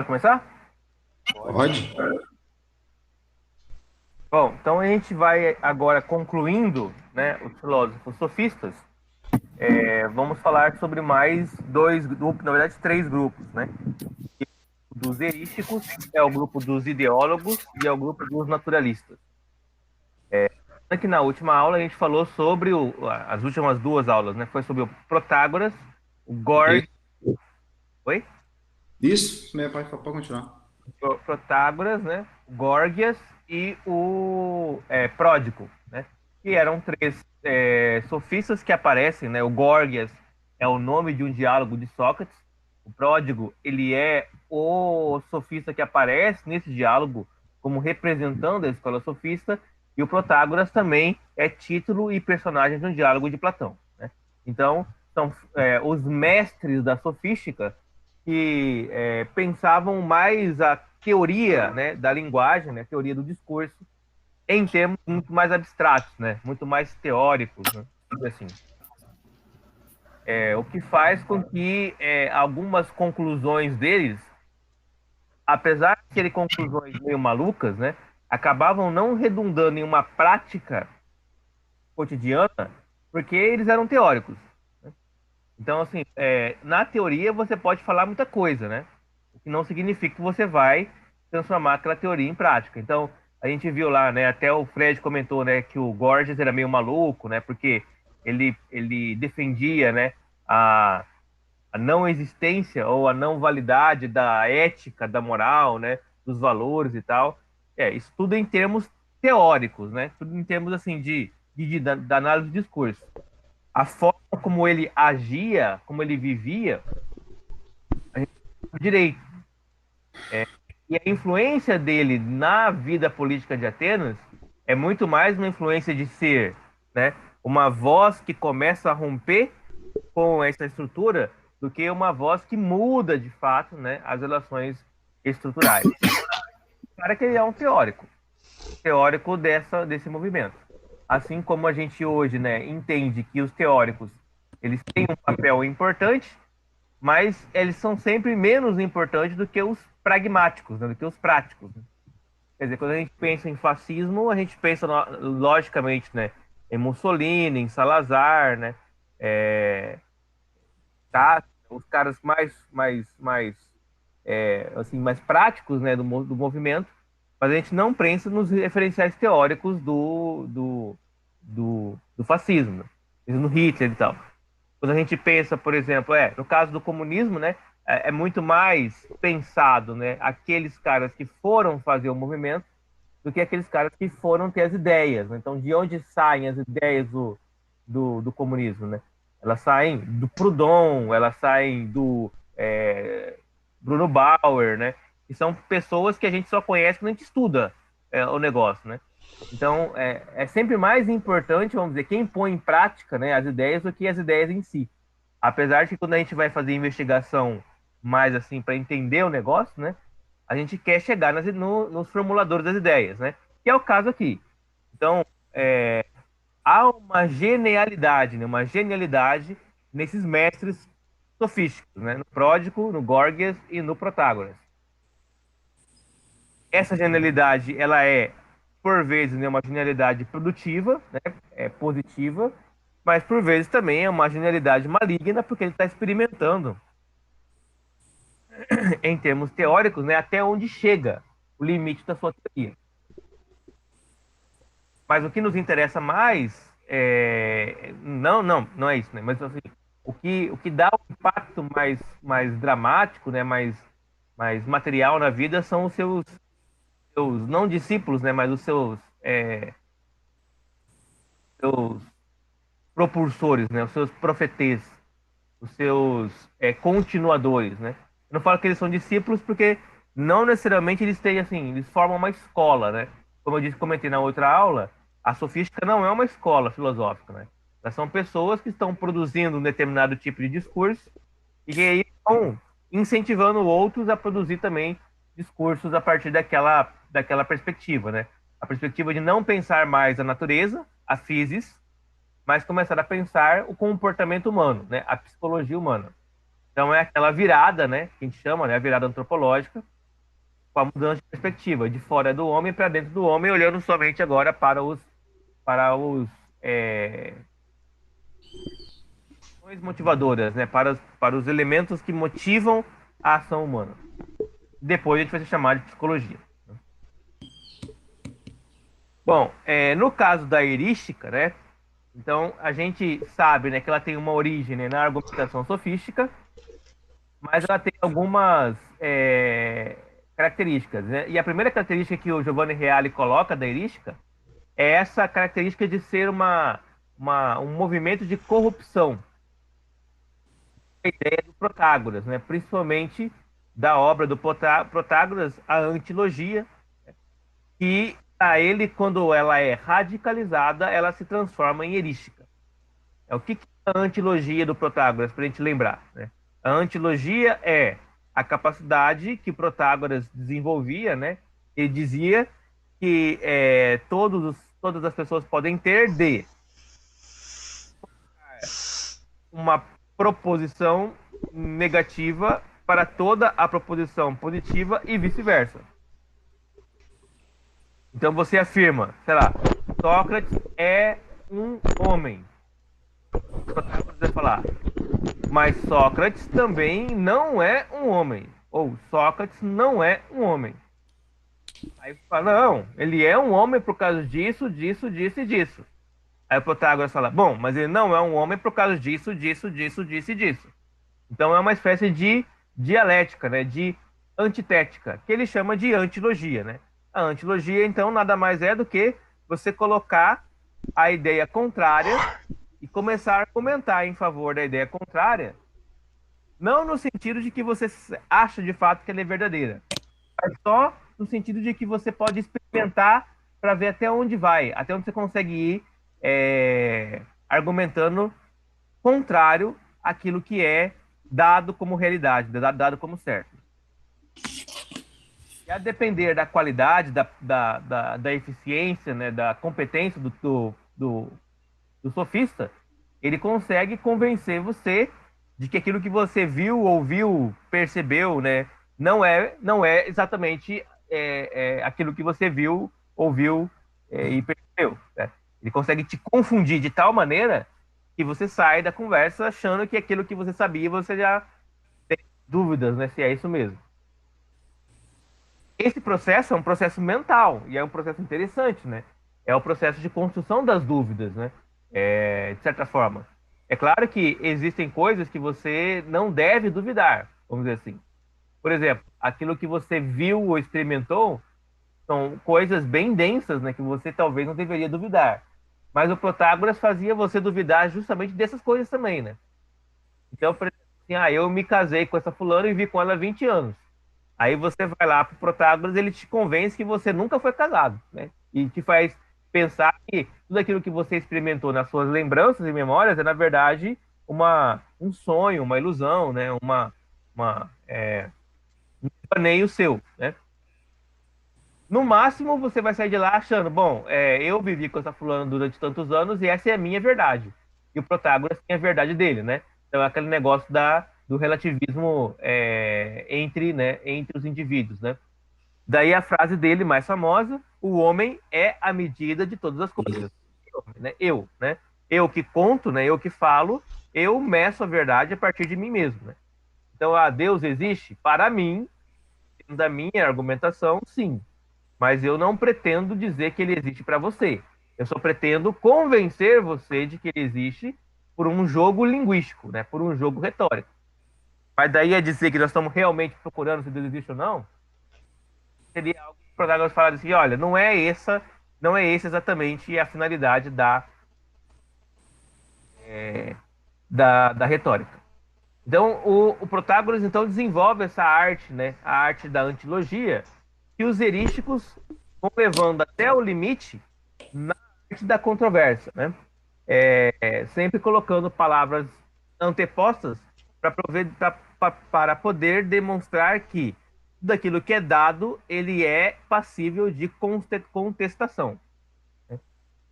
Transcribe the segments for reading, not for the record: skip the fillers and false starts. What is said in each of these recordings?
Pode começar? Pode? Bom, então a gente vai agora concluindo, né, os filósofos sofistas. Vamos falar sobre mais dois grupos, na verdade três grupos, né? Dos erísticos, é o grupo dos ideólogos e é o grupo dos naturalistas. Aqui na última aula a gente falou sobre as últimas duas aulas, né? Foi sobre o Protágoras, o Gorg, Isso, oi? isso, né? Pode continuar. Protágoras, né? O Górgias e o Pródico, né? Que eram três sofistas que aparecem, né? O Górgias é o nome de um diálogo de Sócrates. O Pródigo, ele é o sofista que aparece nesse diálogo como representando a escola sofista. E o Protágoras também é título e personagem de um diálogo de Platão, né? Então, são os mestres da sofística que pensavam mais a teoria, né, da linguagem, né, a teoria do discurso, em termos muito mais abstratos, né, muito mais teóricos, né, assim. O que faz com que algumas conclusões deles, apesar de serem conclusões meio malucas, né, acabavam não redundando em uma prática cotidiana, porque eles eram teóricos. Então, assim, na teoria você pode falar muita coisa, né? O que não significa que você vai transformar aquela teoria em prática. Então, a gente viu lá, né? Até o Fred comentou, né, que o Gorgias era meio maluco, né? Porque ele defendia, né, a, a não existência ou a não validade da ética, da moral, né? Dos valores e tal. Isso tudo em termos teóricos, né? Tudo em termos, assim, da análise do discurso. A forma como ele agia, como ele vivia, direito. E a influência dele na vida política de Atenas é muito mais uma influência de ser, né, uma voz que começa a romper com essa estrutura do que uma voz que muda de fato, né, as relações estruturais. Para que ele é um teórico desse movimento. Assim como a gente hoje, né, entende que os teóricos eles têm um papel importante, mas eles são sempre menos importantes do que os pragmáticos, né, do que os práticos. Né? Quer dizer, quando a gente pensa em fascismo, a gente pensa, logicamente, né, em Mussolini, em Salazar, né, tá, os caras assim, mais práticos, né, do movimento, mas a gente não pensa nos referenciais teóricos do fascismo, né, no Hitler e tal. Quando a gente pensa, por exemplo, no caso do comunismo, né, é muito mais pensado, né, aqueles caras que foram fazer o movimento do que aqueles caras que foram ter as ideias. Né? Então, de onde saem as ideias do comunismo, né? Elas saem do Proudhon, elas saem do Bruno Bauer, né? Que são pessoas que a gente só conhece quando a gente estuda o negócio, né? Então, é sempre mais importante, vamos dizer, quem põe em prática, né, as ideias do que as ideias em si. Apesar de que quando a gente vai fazer investigação mais assim para entender o negócio, né, a gente quer chegar nos formuladores das ideias, né? Que é o caso aqui. Então, há uma genialidade, né? Uma genialidade nesses mestres sofísticos, né? No Pródico, no Górgias e no Protágoras. Essa genialidade, ela é, por vezes, né, uma genialidade produtiva, né? Positiva, mas por vezes também é uma genialidade maligna, porque ele está experimentando, em termos teóricos, né, até onde chega o limite da sua teoria. Mas o que nos interessa mais não é isso, né? Mas assim, o que dá o impacto mais dramático, né? Mais material na vida são os seus não discípulos, né? Mas os seus propulsores, né? Os seus profetes, os seus continuadores, né? Eu não falo que eles são discípulos porque não necessariamente eles têm assim, eles formam uma escola, né? Como eu disse, comentei na outra aula, a sofística não é uma escola filosófica, né? Elas são pessoas que estão produzindo um determinado tipo de discurso e que aí estão incentivando outros a produzir também discursos a partir daquela perspectiva, né? A perspectiva de não pensar mais a natureza, a physis, mas começar a pensar o comportamento humano, né? A psicologia humana. Então é aquela virada, né? Que a gente chama, né? A virada antropológica, com a mudança de perspectiva, de fora do homem para dentro do homem, olhando somente agora para os ações motivadoras, né? Para os elementos que motivam a ação humana. Depois a gente vai se chamar de psicologia. Bom, no caso da heurística, né? Então a gente sabe, né, que ela tem uma origem, né, na argumentação sofística, mas ela tem algumas características, né? E a primeira característica que o Giovanni Reale coloca da heurística é essa característica de ser um movimento de corrupção. A ideia do Protágoras, né? Principalmente da obra do Protágoras, a Antilogia, que a ele, quando ela é radicalizada, ela se transforma em erística. O que é a antilogia do Protágoras, para a gente lembrar, né? A antilogia é a capacidade que Protágoras desenvolvia, né? Ele dizia que todas as pessoas podem ter de uma proposição negativa para toda a proposição positiva e vice-versa. Então você afirma, sei lá, Sócrates é um homem. Protágoras vai falar, mas Sócrates também não é um homem. Ou Sócrates não é um homem. Aí fala, não, ele é um homem por causa disso, disso, disso e disso. Aí o Protágoras fala, bom, mas ele não é um homem por causa disso, disso, disso, disso e disso. Então é uma espécie de dialética, né, de antitética, que ele chama de antilogia, né? A antilogia, então, nada mais é do que você colocar a ideia contrária e começar a argumentar em favor da ideia contrária, não no sentido de que você acha de fato que ela é verdadeira, mas só no sentido de que você pode experimentar para ver até onde vai, até onde você consegue ir argumentando contrário àquilo que é dado como realidade, dado como certo. E a depender da qualidade, da eficiência, né, da competência do sofista, ele consegue convencer você de que aquilo que você viu, ouviu, percebeu, né, não é exatamente aquilo que você viu, ouviu e percebeu, né? Ele consegue te confundir de tal maneira que você sai da conversa achando que aquilo que você sabia, você já tem dúvidas, né, se é isso mesmo. Esse processo é um processo mental e é um processo interessante, né? É o processo de construção das dúvidas, né? De certa forma. É claro que existem coisas que você não deve duvidar, vamos dizer assim. Por exemplo, aquilo que você viu ou experimentou são coisas bem densas, né? Que você talvez não deveria duvidar. Mas o Protágoras fazia você duvidar justamente dessas coisas também, né? Então, por exemplo, assim, eu me casei com essa fulana e vi com ela há 20 anos. Aí você vai lá pro Protágoras, ele te convence que você nunca foi casado, né? E te faz pensar que tudo aquilo que você experimentou nas suas lembranças e memórias é, na verdade, um sonho, uma ilusão, né? Um devaneio seu, né? No máximo, você vai sair de lá achando, bom, eu vivi com essa fulana durante tantos anos e essa é a minha verdade. E o Protágoras tem a verdade dele, né? Então é aquele negócio do relativismo entre os indivíduos, né? Daí a frase dele mais famosa: o homem é a medida de todas as coisas. Né? Eu, né? Eu que conto, né? Eu que falo, eu meço a verdade a partir de mim mesmo, né? Então, Deus existe? Para mim, da minha argumentação, sim. Mas eu não pretendo dizer que ele existe para você. Eu só pretendo convencer você de que ele existe por um jogo linguístico, né? Por um jogo retórico. Mas daí a dizer que nós estamos realmente procurando se Deus existe ou não, seria algo que o Protágoras falar assim, olha, não é esse exatamente a finalidade da retórica. Então, o Protágoras então desenvolve essa arte, né? A arte da antilogia, que os erísticos vão levando até o limite na arte da controvérsia, né? Sempre colocando palavras antepostas para poder demonstrar que tudo aquilo que é dado, ele é passível de contestação.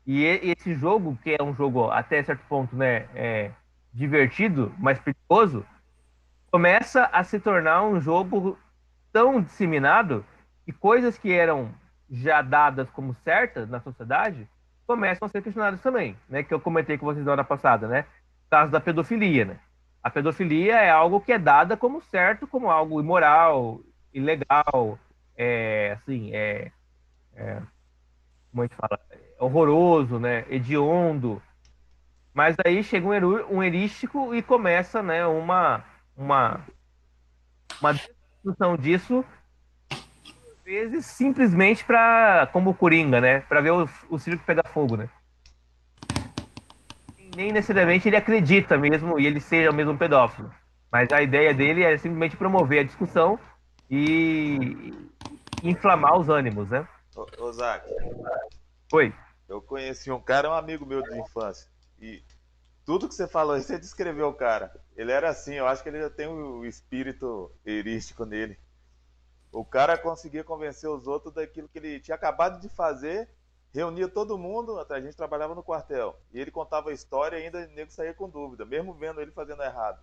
E esse jogo, que é um jogo até certo ponto, né, divertido, mas perigoso, começa a se tornar um jogo tão disseminado e coisas que eram já dadas como certas na sociedade começam a ser questionadas também, né? Que eu comentei com vocês na hora passada, né? O caso da pedofilia, né? A pedofilia é algo que é dada como certo, como algo imoral, ilegal, assim, como a gente fala, horroroso, né? Hediondo. Mas aí chega um erístico e começa, né? Uma discussão disso, às vezes simplesmente para, como o Coringa, né? Para ver o circo pegar fogo, né? Nem necessariamente ele acredita mesmo e ele seja mesmo um pedófilo. Mas a ideia dele é simplesmente promover a discussão e inflamar os ânimos, né? Ô Zac, Oi. eu conheci um cara, um amigo meu de infância. E tudo que você falou aí, você descreveu o cara. Ele era assim, eu acho que ele já tem o espírito erístico nele. O cara conseguia convencer os outros daquilo que ele tinha acabado de fazer, reunia todo mundo, até a gente trabalhava no quartel. E ele contava a história e ainda o nego saía com dúvida, mesmo vendo ele fazendo errado.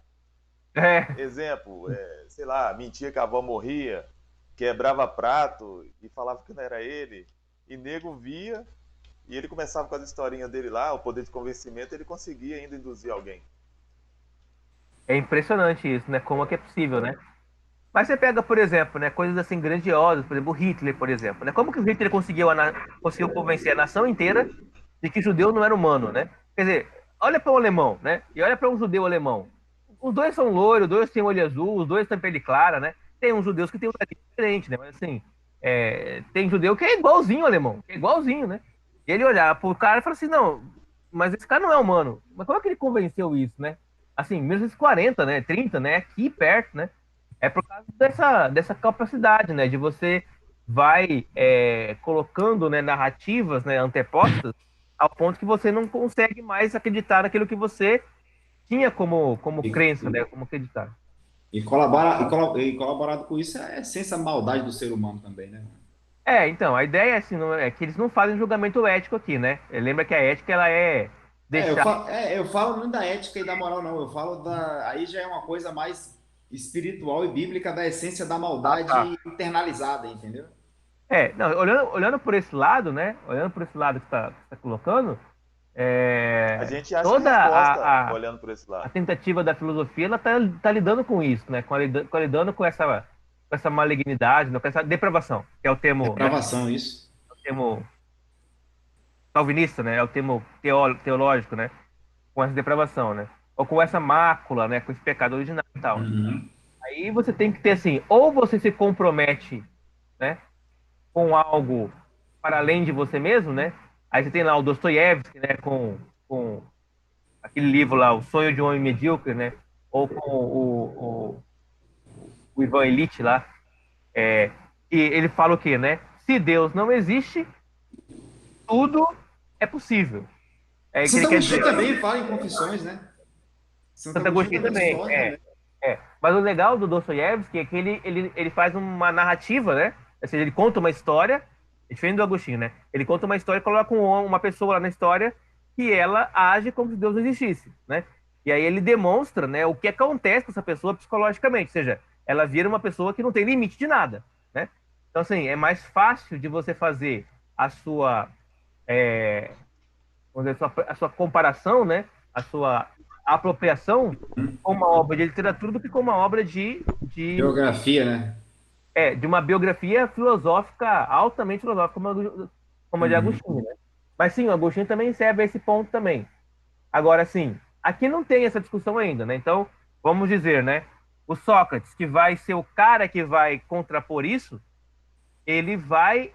É, Exemplo, sei lá, mentia que a avó morria, quebrava prato e falava que não era ele. E nego via e ele começava com as historinhas dele lá, o poder de convencimento, ele conseguia ainda induzir alguém. é impressionante isso, né? Como é que é possível, né? Mas você pega, por exemplo, né, coisas assim grandiosas, por exemplo, o Hitler, por exemplo, né? Como que o Hitler conseguiu convencer a nação inteira de que judeu não era humano, né? Quer dizer, olha para um alemão, né? E olha para um judeu alemão. Os dois são loiros, os dois têm olho azul, os dois têm pele clara, né? Tem uns judeus que têm um nariz diferente, né? Mas assim, tem judeu que é igualzinho ao alemão, que é igualzinho, né? E ele olhar pro cara e falar assim, não, mas esse cara não é humano. Mas como é que ele convenceu isso, né? Assim, 1940, né? 30, né? Aqui perto, né? É por causa dessa capacidade, né? De você vai colocando, né, narrativas, né, antepostas ao ponto que você não consegue mais acreditar naquilo que você tinha como E, crença, né? Como acreditar. e colaborado com isso é a essência da maldade do ser humano também, né? Então, a ideia assim, é que eles não fazem julgamento ético aqui, né? Lembra que a ética ela é deixar. Eu falo não da ética e da moral, não. Eu falo da. Aí já é uma coisa mais espiritual e bíblica da essência da Tá. maldade internalizada, entendeu? Não, olhando por esse lado, né? Olhando por esse lado que tá colocando, A gente acha a toda resposta olhando por esse a lado. tentativa da filosofia ela tá lidando com isso, né? Lidando com essa malignidade, né? Com essa depravação, que é o termo, né? Depravação, isso. O termo calvinista, né? É o termo teológico, né? Com essa depravação, né? Ou com essa mácula, né? Com esse pecado original e tal. Uhum. Aí você tem que ter assim, ou você se compromete, né? Com algo para além de você mesmo, né? Aí você tem lá o Dostoiévski, né? Com aquele livro lá, O Sonho de um Homem Medíocre, né? Ou com o Ivan Illich lá, e ele fala o quê, né? Se Deus não existe, tudo é possível. É o que ele Santo quer Agostinho dizer. também fala em Confissões, né? Santo Santo Agostinho Agostinho também também, discorda também. Mas o legal do Dostoiévski é que ele faz uma narrativa, né? Ou seja, ele conta uma história, diferente do Agostinho, né? Ele conta uma história e coloca uma pessoa lá na história que ela age como se Deus não existisse, né? E aí ele demonstra, né, o que acontece com essa pessoa psicologicamente, ou seja, ela vira uma pessoa que não tem limite de nada, né? Então, assim, é mais fácil de você fazer a sua, é, vamos dizer, a sua comparação, né? A sua apropriação com uma obra de literatura do que com uma obra Geografia, né? de uma biografia filosófica, altamente filosófica, como a de Uhum. Agostinho, né? Mas sim, o Agostinho também serve a esse ponto também. Agora, sim, aqui não tem essa discussão ainda, né? Então, vamos dizer, né? O Sócrates, que vai ser o cara que vai contrapor isso, ele vai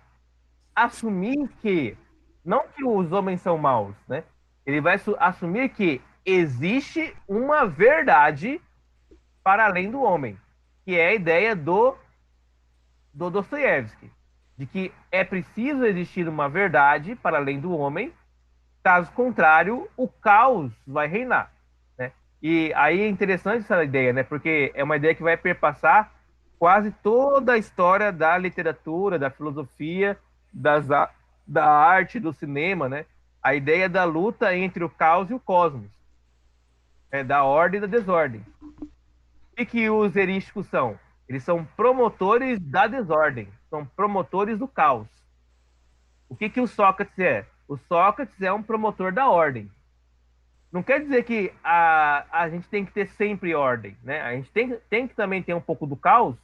assumir que, não que os homens são maus, né? Ele vai assumir que existe uma verdade para além do homem, que é a ideia do Dostoiévski, de que é preciso existir uma verdade para além do homem, caso contrário, o caos vai reinar, né? E aí é interessante essa ideia, né? Porque é uma ideia que vai perpassar quase toda a história da literatura, da filosofia, da arte, do cinema, né? A ideia da luta entre o caos e o cosmos, da ordem e da desordem. O que os erísticos são? Eles são promotores da desordem, são promotores do caos. O que o Sócrates é? O Sócrates é um promotor da ordem. Não quer dizer que a gente tem que ter sempre ordem, né? A gente tem que também ter um pouco do caos,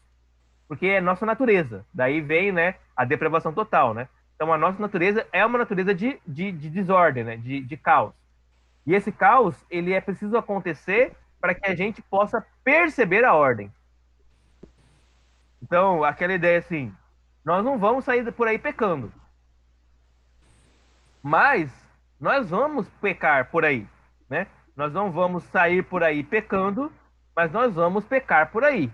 porque é nossa natureza. Daí vem, né, a depravação total, né? Então a nossa natureza é uma natureza de desordem, né? De caos. E esse caos, ele é preciso acontecer para que a gente possa perceber a ordem. Então, aquela ideia assim, nós não vamos sair por aí pecando. Mas nós vamos pecar por aí, né? Nós não vamos sair por aí pecando, mas nós vamos pecar por aí.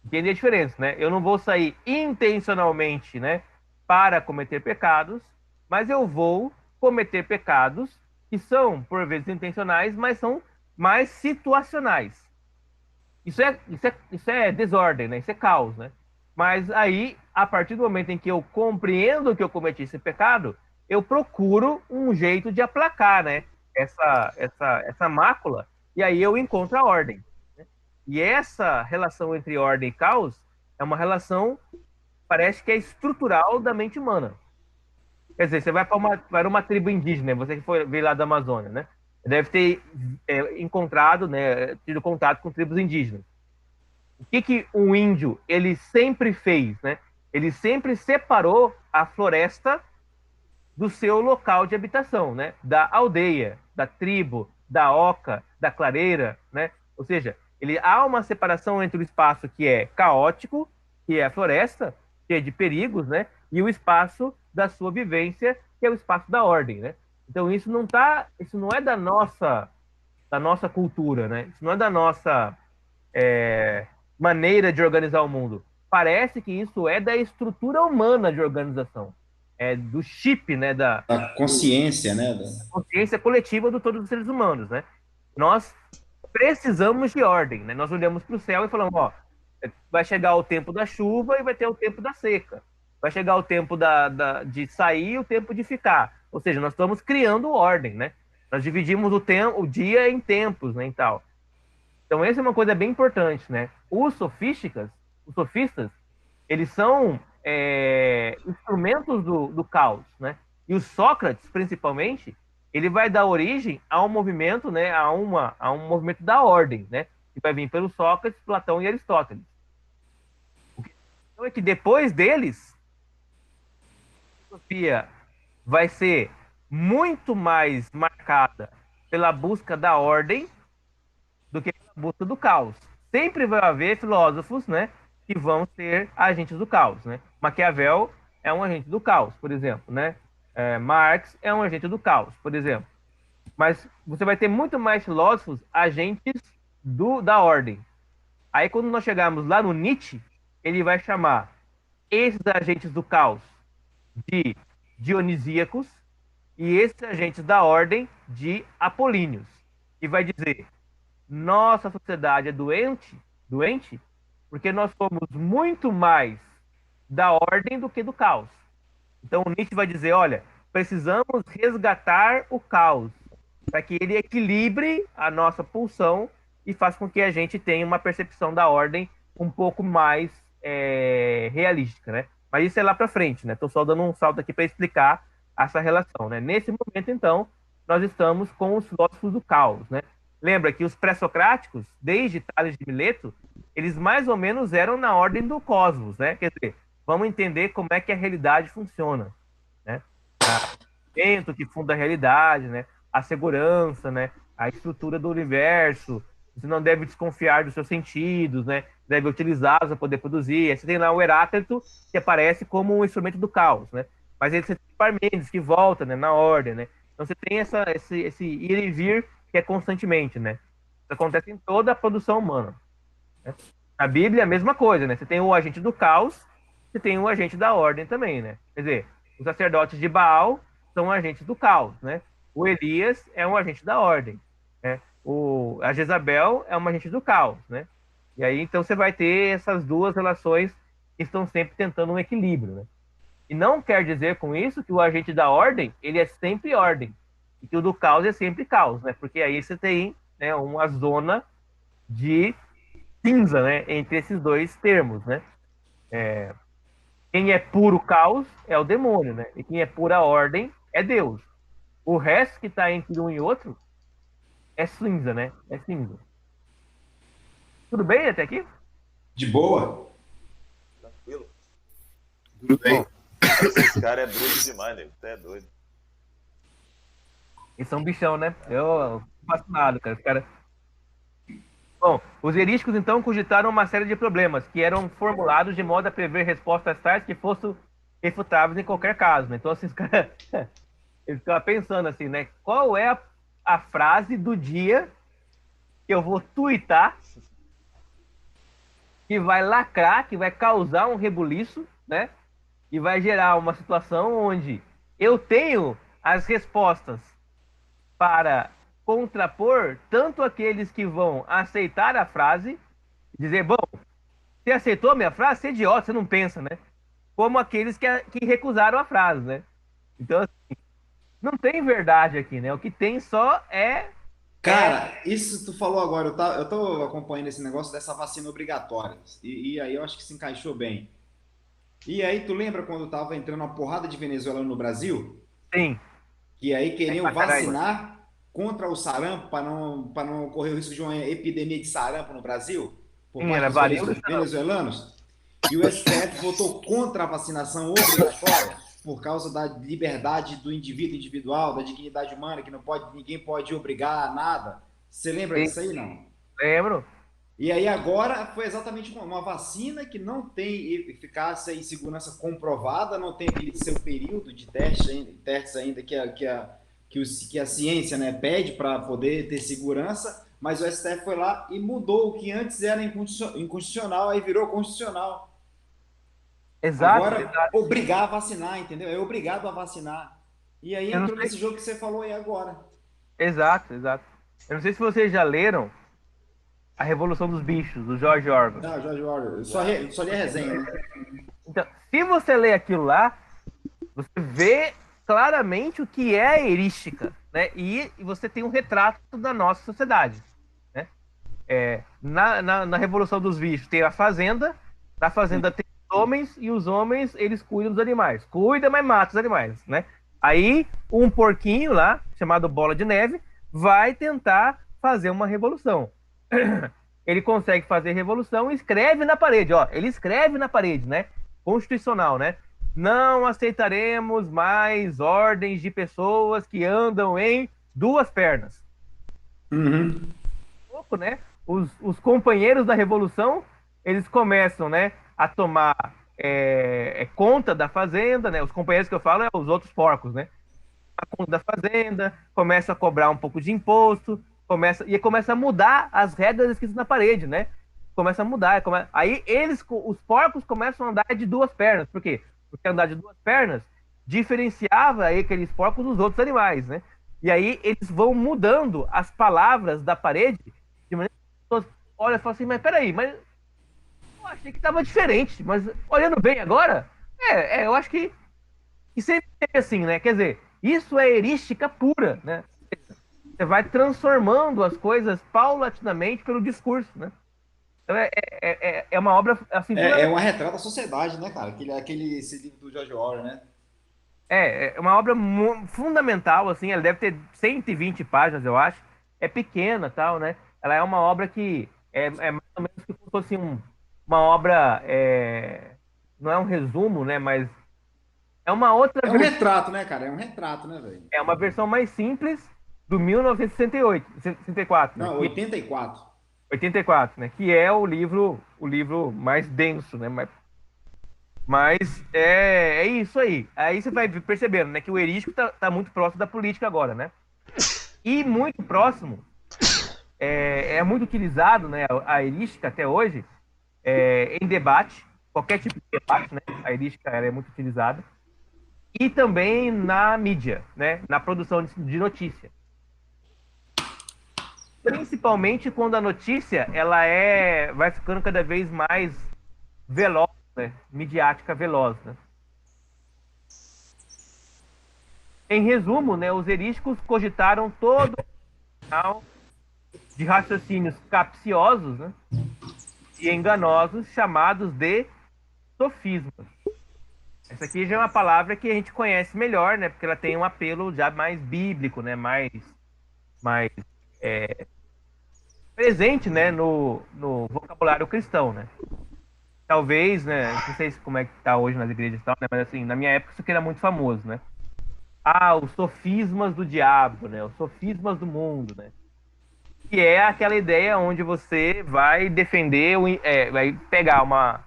Entende a diferença, né? Eu não vou sair intencionalmente, né, para cometer pecados, mas eu vou cometer pecados que são, por vezes, intencionais, mas são mais situacionais. Isso é desordem, né? Isso é caos, né? Mas aí, a partir do momento em que eu compreendo que eu cometi esse pecado, eu procuro um jeito de aplacar, né? Essa mácula, e aí eu encontro a ordem. Né? E essa relação entre ordem e caos é uma relação, parece que é estrutural da mente humana. Quer dizer, você vai para uma tribo indígena, você que veio lá da Amazônia, né? Deve ter encontrado, né, tido contato com tribos indígenas. O que um índio ele sempre fez, né? Ele sempre separou a floresta do seu local de habitação, né? Da aldeia, da tribo, da oca, da clareira, né? Ou seja, há uma separação entre o espaço que é caótico, que é a floresta, cheia de perigos, né? E o espaço da sua vivência, que é o espaço da ordem, né? Então isso não é da nossa cultura, né? Isso não é da nossa maneira de organizar o mundo. Parece que isso é da estrutura humana de organização, do chip, né? Da consciência, né? consciência coletiva de todos os seres humanos, né? Nós precisamos de ordem, né? Nós olhamos para o céu e falamos, ó, vai chegar o tempo da chuva e vai ter o tempo da seca. Vai chegar o tempo de sair e o tempo de ficar. Ou seja, nós estamos criando ordem, né? Nós dividimos o dia em tempos, né, e tal. Então, essa é uma coisa bem importante, né? Os sofistas, eles são instrumentos do caos, né? E o Sócrates, principalmente, ele vai dar origem a um movimento, né? A um movimento da ordem, né? Que vai vir pelo Sócrates, Platão e Aristóteles. Então é que depois deles, a filosofia vai ser muito mais marcada pela busca da ordem do que pela busca do caos. Sempre vai haver filósofos, né, que vão ser agentes do caos, né? Maquiavel é um agente do caos, por exemplo, né? Marx é um agente do caos, por exemplo. Mas você vai ter muito mais filósofos agentes da ordem. Aí quando nós chegarmos lá no Nietzsche, ele vai chamar esses agentes do caos de dionisíacos e esses agentes da ordem de apolíneos. E vai dizer, nossa sociedade é doente, porque nós somos muito mais da ordem do que do caos. Então o Nietzsche vai dizer, olha, precisamos resgatar o caos para que ele equilibre a nossa pulsão e faça com que a gente tenha uma percepção da ordem um pouco mais realística, né? Mas isso é lá para frente, né? Estou só dando um salto aqui para explicar essa relação, né? Nesse momento, então, nós estamos com os filósofos do caos, né? Lembra que os pré-socráticos, desde Tales de Mileto, eles mais ou menos eram na ordem do cosmos, né? Quer dizer, vamos entender como é que a realidade funciona, né? O vento que funda a realidade, né? A segurança, né? A estrutura do universo. Você não deve desconfiar dos seus sentidos, né? Deve utilizá-los para poder produzir. Aí você tem lá o Heráclito, que aparece como um instrumento do caos, né? Mas aí você tem o Parmênides, que volta, né? Na ordem, né? Então você tem esse ir e vir que é constantemente, né? Isso acontece em toda a produção humana. Né? Na Bíblia, a mesma coisa, né? Você tem o agente do caos, você tem o agente da ordem também, né? Quer dizer, os sacerdotes de Baal são agentes do caos, né? O Elias é um agente da ordem, né? A Jezabel é uma agente do caos, né? E aí, então, você vai ter essas duas relações que estão sempre tentando um equilíbrio, né? E não quer dizer com isso que o agente da ordem, ele é sempre ordem, e que o do caos é sempre caos, né? Porque aí você tem, né, uma zona de cinza, né, entre esses dois termos, né? Quem é puro caos é o demônio, né? E quem é pura ordem é Deus. O resto que está entre um e outro é cinza, né? É cinza. Tudo bem até aqui? De boa? Tranquilo. Tudo bem. Bom, Esse cara é bruto demais, nego. Até é doido. eles são bichão, né? Eu fico fascinado, cara. Os caras. Bom, os erísticos então cogitaram uma série de problemas que eram formulados de modo a prever respostas tais que fossem refutáveis em qualquer caso, né? Então, assim, os caras eles ficavam pensando assim, né? Qual é a frase do dia que eu vou tuitar que vai lacrar, que vai causar um rebuliço, né? E vai gerar uma situação onde eu tenho as respostas para contrapor tanto aqueles que vão aceitar a frase, dizer, bom, você aceitou a minha frase? Você é idiota, você não pensa, né? Como aqueles que recusaram a frase, né? Então, assim, não tem verdade aqui, né? O que tem só é. Cara, isso tu falou agora, eu tô acompanhando esse negócio dessa vacina obrigatória. E aí eu acho que se encaixou bem. E aí, tu lembra quando tava entrando uma porrada de venezuelano no Brasil? Sim, Que aí queriam pra caralho. vacinar contra o sarampo para não correr o risco de uma epidemia de sarampo no Brasil, por Sim, parte era dos varíola. venezuelanos. E o STF votou contra a vacinação obrigatória por causa da liberdade do indivíduo individual, da dignidade humana, que não pode, ninguém pode obrigar a nada. Você lembra Sim, disso aí, não? lembro. E aí agora foi exatamente uma vacina que não tem eficácia e segurança comprovada, não tem aquele seu período de testes ainda que a ciência, né, pede para poder ter segurança, mas o STF foi lá e mudou o que antes era inconstitucional, aí virou constitucional. Exato, Agora, exato. obrigar a vacinar, entendeu? É obrigado a vacinar. E aí Eu não entrou sei. nesse jogo que você falou aí agora. Exato, exato. Eu não sei se vocês já leram A Revolução dos Bichos, do George Orwell. Ah, Jorge Orwell, só li a resenha, né? Então, se você lê aquilo lá, você vê claramente o que é a erística, né? E você tem um retrato da nossa sociedade, né? Na Revolução dos Bichos tem a fazenda, na fazenda tem os homens, e os homens, eles cuidam dos animais. Cuida, mas mata os animais, né? Aí, um porquinho lá, chamado Bola de Neve, vai tentar fazer uma revolução. Ele consegue fazer revolução e escreve na parede, ó. Ele escreve na parede, né? Constitucional, né? Não aceitaremos mais ordens de pessoas que andam em duas pernas. Uhum. Pouco, né? Os companheiros da revolução, eles começam, né, a tomar conta da fazenda, né? Os companheiros que eu falo é os outros porcos, né? A conta da fazenda, começa a cobrar um pouco de imposto, começa a mudar as regras escritas na parede, né? Começa a mudar, aí os porcos começam a andar de duas pernas. Por quê? Porque andar de duas pernas diferenciava aí aqueles porcos dos outros animais, né? E aí eles vão mudando as palavras da parede de maneira que as pessoas olham e falam assim, mas peraí, mas eu achei que estava diferente, mas olhando bem agora, eu acho que sempre é assim, né? Quer dizer, isso é erística pura, né? Você vai transformando as coisas paulatinamente pelo discurso, né? Então é uma obra assim, É uma retrata da sociedade, né, cara? Esse livro do George Orwell, né? é uma obra fundamental, assim, ela deve ter 120 páginas, eu acho. É pequena, tal, né? Ela é uma obra que é mais ou menos como se fosse uma obra, não é um resumo, né? Mas é uma outra É um retrato, né, cara? É um retrato, né, velho? é uma versão mais simples do 1968, 64, né? Não, 84. 84, né? Que é o livro mais denso, né? Mas é isso aí. Aí você vai percebendo, né? Que o erístico tá muito próximo da política agora, né? E muito próximo, é muito utilizado, né? A erística até hoje em debate, qualquer tipo de debate, né? A erística ela é muito utilizada. E também na mídia, né? Na produção de notícia. Principalmente quando a notícia ela vai ficando cada vez mais veloz, né? Midiática veloz, né? Em resumo, né, os erísticos cogitaram todo o canal de raciocínios capciosos, né, e enganosos, chamados de sofismas. Essa aqui já é uma palavra que a gente conhece melhor, né? Porque ela tem um apelo já mais bíblico, né? Mais presente, né? No vocabulário cristão, né? Talvez, né? Não sei como é que tá hoje nas igrejas e tal, né? Mas assim, na minha época isso aqui era muito famoso, né? Ah, os sofismas do diabo, né? Os sofismas do mundo, né? Que é aquela ideia onde você vai defender, vai pegar uma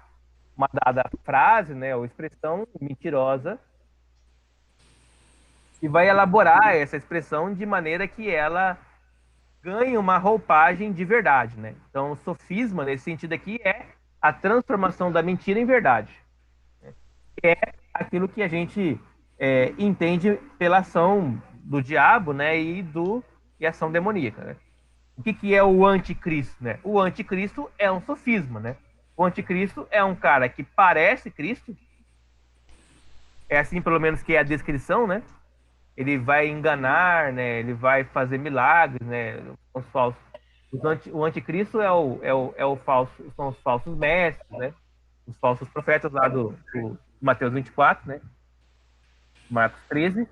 dada frase, né? Ou expressão mentirosa e vai elaborar essa expressão de maneira que ela ganhe uma roupagem de verdade, né? Então, o sofisma, nesse sentido aqui, é a transformação da mentira em verdade. É aquilo que a gente entende pela ação do diabo, né? E ação demoníaca, né? O que é o anticristo, né? O anticristo é um sofisma, né? O anticristo é um cara que parece Cristo, é assim pelo menos que é a descrição, né? Ele vai enganar, né? Ele vai fazer milagres, né? Os falsos. O anticristo é o falso, são os falsos mestres, né? Os falsos profetas lá do Mateus 24, né? Marcos 13,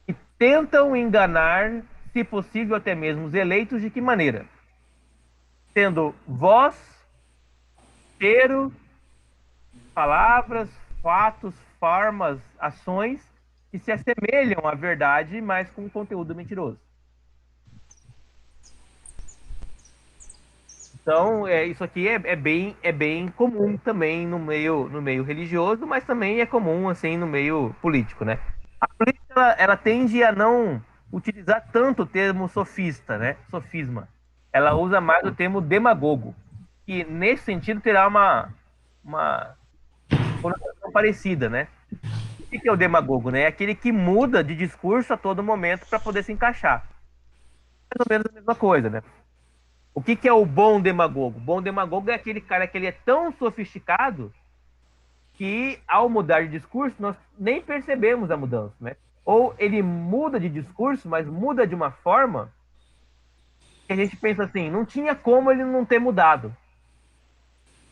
que tentam enganar, se possível, até mesmo os eleitos, de que maneira? Tendo voz, cheiro, palavras, fatos, formas, ações que se assemelham à verdade, mas com conteúdo mentiroso. Então, isso aqui é bem comum também no meio religioso, mas também é comum assim no meio político, né? A política ela tende a não utilizar tanto o termo sofista, né? Sofisma. Ela usa mais o termo demagogo, que nesse sentido terá uma conotação parecida, né? O que é o demagogo, né? É aquele que muda de discurso a todo momento para poder se encaixar. Mais ou menos a mesma coisa, né? O que é o bom demagogo? O bom demagogo é aquele cara que ele é tão sofisticado que, ao mudar de discurso, nós nem percebemos a mudança, né? Ou ele muda de discurso, mas muda de uma forma que a gente pensa assim, não tinha como ele não ter mudado.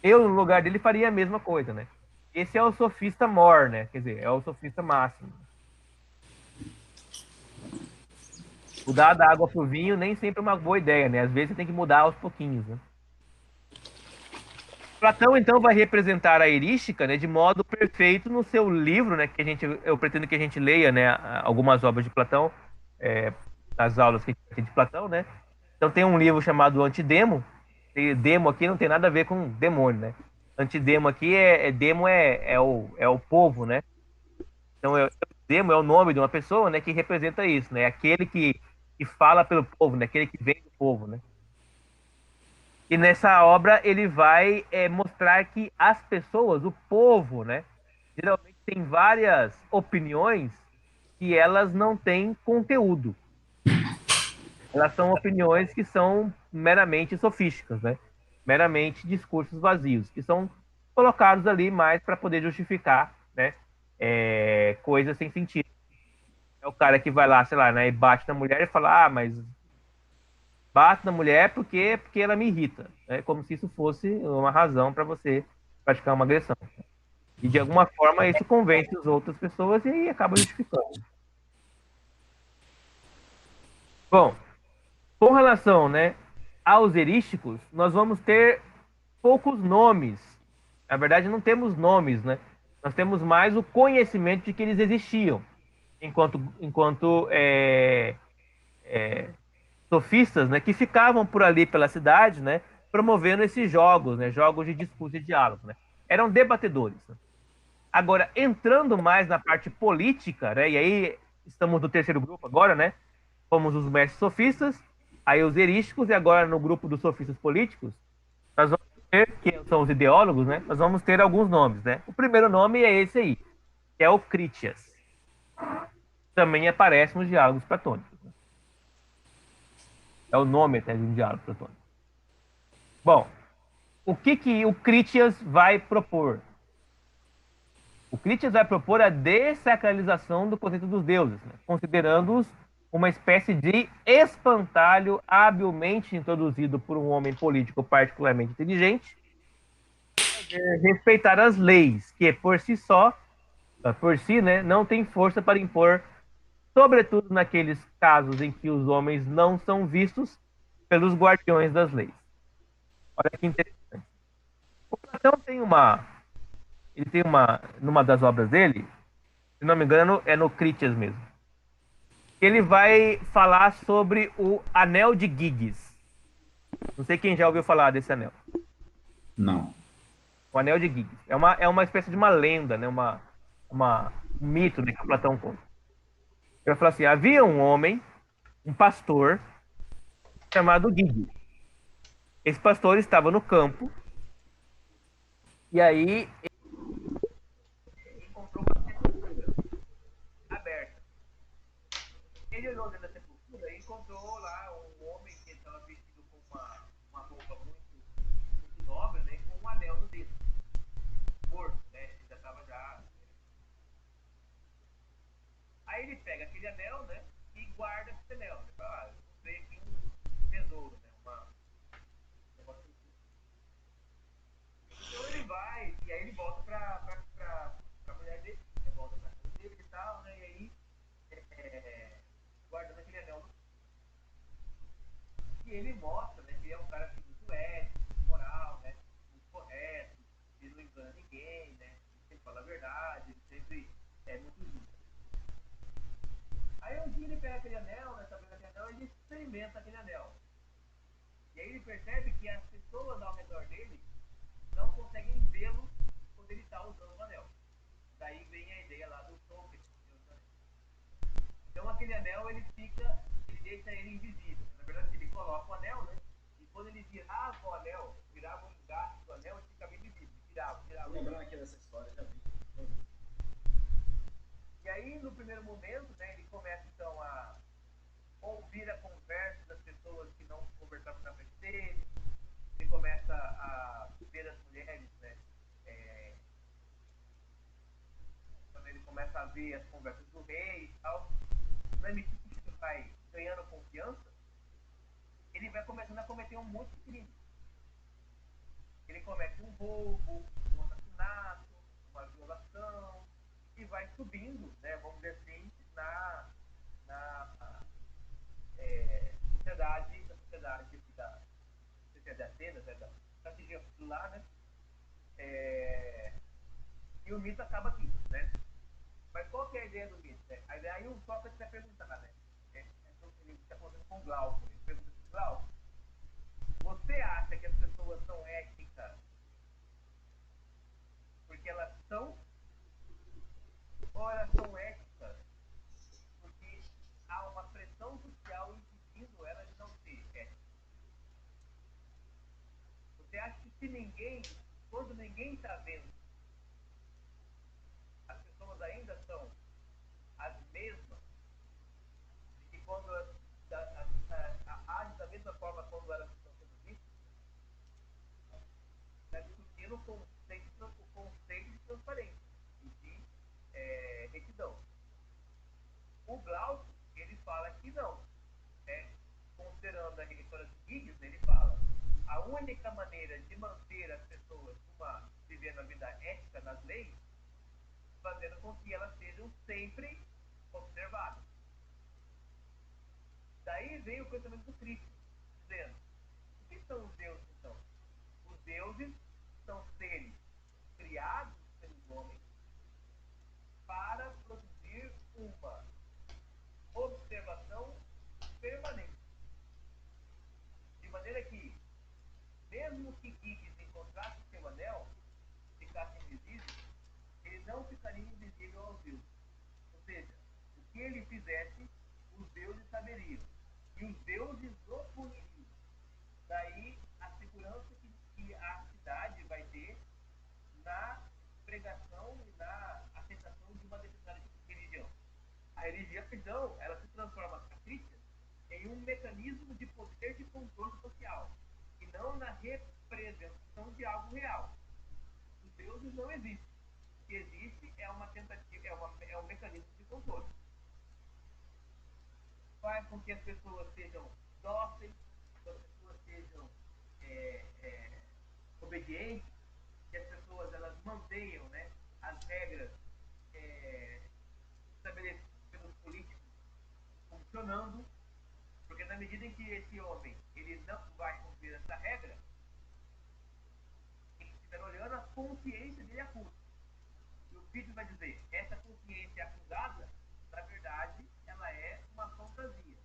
Eu, no lugar dele, faria a mesma coisa, né? Esse é o sofista mor, né? Quer dizer, é o sofista máximo. Mudar da água pro vinho nem sempre é uma boa ideia, né? Às vezes você tem que mudar aos pouquinhos, né? Platão, então, vai representar a erística, né, de modo perfeito no seu livro, né, eu pretendo que a gente leia, né, algumas obras de Platão, nas aulas que a gente tem de Platão, né. Então tem um livro chamado Antidemo, e demo aqui não tem nada a ver com demônio, né. Antidemo aqui demo é o povo, né. Então demo é o nome de uma pessoa, né, que representa isso, né, aquele que fala pelo povo, né, aquele que vem do povo, né. E nessa obra ele vai mostrar que as pessoas, o povo, né, geralmente tem várias opiniões que elas não têm conteúdo. Elas são opiniões que são meramente sofísticas, né? Meramente discursos vazios, que são colocados ali mais para poder justificar, né, coisas sem sentido. É o cara que vai lá, sei lá, né, e bate na mulher e fala, ah, mas bato na mulher porque ela me irrita. É como se isso fosse uma razão para você praticar uma agressão. E de alguma forma isso convence as outras pessoas e aí acaba justificando. Bom, com relação, né, aos erísticos, nós vamos ter poucos nomes. Na verdade, não temos nomes, né? Nós temos mais o conhecimento de que eles existiam, enquanto sofistas, né, que ficavam por ali pela cidade, né, promovendo esses jogos, né, jogos de discurso e diálogo, né. Eram debatedores. Né? Agora, entrando mais na parte política, né, e aí estamos no terceiro grupo agora, né, fomos os mestres sofistas, aí os erísticos, e agora no grupo dos sofistas políticos, nós vamos ter, que são os ideólogos, né, nós vamos ter alguns nomes, né. O primeiro nome é esse aí, que é o Crítias. Também aparece nos diálogos platônicos. Né? É o nome até de um diálogo platônico. Bom, o que o Crítias vai propor? O Crítias vai propor a dessacralização do conceito dos deuses, né? Considerando-os uma espécie de espantalho habilmente introduzido por um homem político particularmente inteligente respeitar as leis, que por si só, por si, né, não tem força para impor, sobretudo naqueles casos em que os homens não são vistos pelos guardiões das leis. Olha que interessante. O Platão ele tem numa das obras dele, se não me engano, é no Critias mesmo. Ele vai falar sobre o Anel de Giges. Não sei quem já ouviu falar desse anel. Não. O Anel de Giges. É uma espécie de uma lenda, né? Um mito, né, que o Platão conta. Ele vai falar assim: havia um homem, um pastor, chamado Giges. Esse pastor estava no campo, e aí ele encontrou uma sepultura aberta. Ele olhou dentro da sepultura e encontrou lá um homem que estava vestido com uma roupa muito nobre, né? Com um anel no dedo. Morto, né? Ele já estava já. Aí ele pega aquele anel, né? E guarda esse anel. Ele fala, eu comprei aqui um tesouro, né? Um negócio assim. Então ele vai, e aí ele volta pra mulher dele, né? Volta pra casa dele e tal, né? E aí, guardando aquele anel no. E ele mostra, né? Que ele é um cara assim, muito ético, moral, né? Muito correto, ele não engana ninguém, né? Ele sempre fala a verdade, ele sempre é muito justo. Aí um dia ele pega aquele anel, né? Tá vendo aquele anel, ele experimenta aquele anel. E aí ele percebe que as pessoas ao redor dele não conseguem vê-lo quando ele está usando o anel. Daí vem a ideia lá do Tolkien. Então aquele anel ele deixa ele invisível. Na verdade ele coloca o anel, né? E quando ele virava o anel, virava um gato do anel, ele ficava invisível. Virava. Lembrando aqui dessa história, já vi. E aí no primeiro momento, né? Ele começa então a ouvir a conversa das pessoas que não conversavam na frente dele. Ele começa a ver as mulheres, né? Quando ele começa a ver as conversas do rei e tal, na medida que ele vai ganhando confiança, ele vai começando a cometer um monte de crimes. Ele comete um roubo, um assassinato, uma violação, e vai subindo, né? Vamos dizer assim, na sociedade de Atenas, né? Da estratégia lá, né? E o mito acaba aqui, né? Mas qual que é a ideia do mito? Né? A ideia aí o Sócrates vai perguntar, né? Ele está falando com o Glauco. Ele pergunta assim, Glauco, você acha que as pessoas são éticas porque elas são, ou elas são éticas porque há uma pressão social impedindo elas de não ser éticas? Você acha que se ninguém, quando ninguém está vendo, as pessoas ainda são as mesmas, e quando agem da mesma forma quando elas estão sendo vistas, está discutindo o conceito de transparência e de retidão. O Glauco, ele fala que não. Né? Considerando a história de Giges, ele fala a única maneira de manter as pessoas vivendo a vida ética nas leis, fazendo com que elas sejam sempre observadas. Daí vem o pensamento do Cristo, dizendo: o que são os deuses então? Os deuses são seres criados pelos homens para produzir uma observação permanente. De maneira que, mesmo que Giges encontrasse seu anel, ficasse invisível, ele não ficaria invisível aos deuses. Ou seja, o que ele fizesse, os deuses saberiam. E os deuses o puniriam. Daí a segurança que a cidade vai ter na pregação e na aceitação de uma determinada religião. A religião, então, ela se transforma a crítica em um mecanismo de poder de controle social, e não na representação de algo real. Os deuses não existem. O que existe é uma tentativa, é um mecanismo de controle. Faz com que as pessoas sejam dóceis, que as pessoas sejam obedientes, que as pessoas baseiam, né, as regras estabelecidas pelos políticos funcionando, porque na medida em que esse homem ele não vai cumprir essa regra, ele estiver olhando, a consciência dele acusa. E o Pítio vai dizer, essa consciência acusada, na verdade, ela é uma fantasia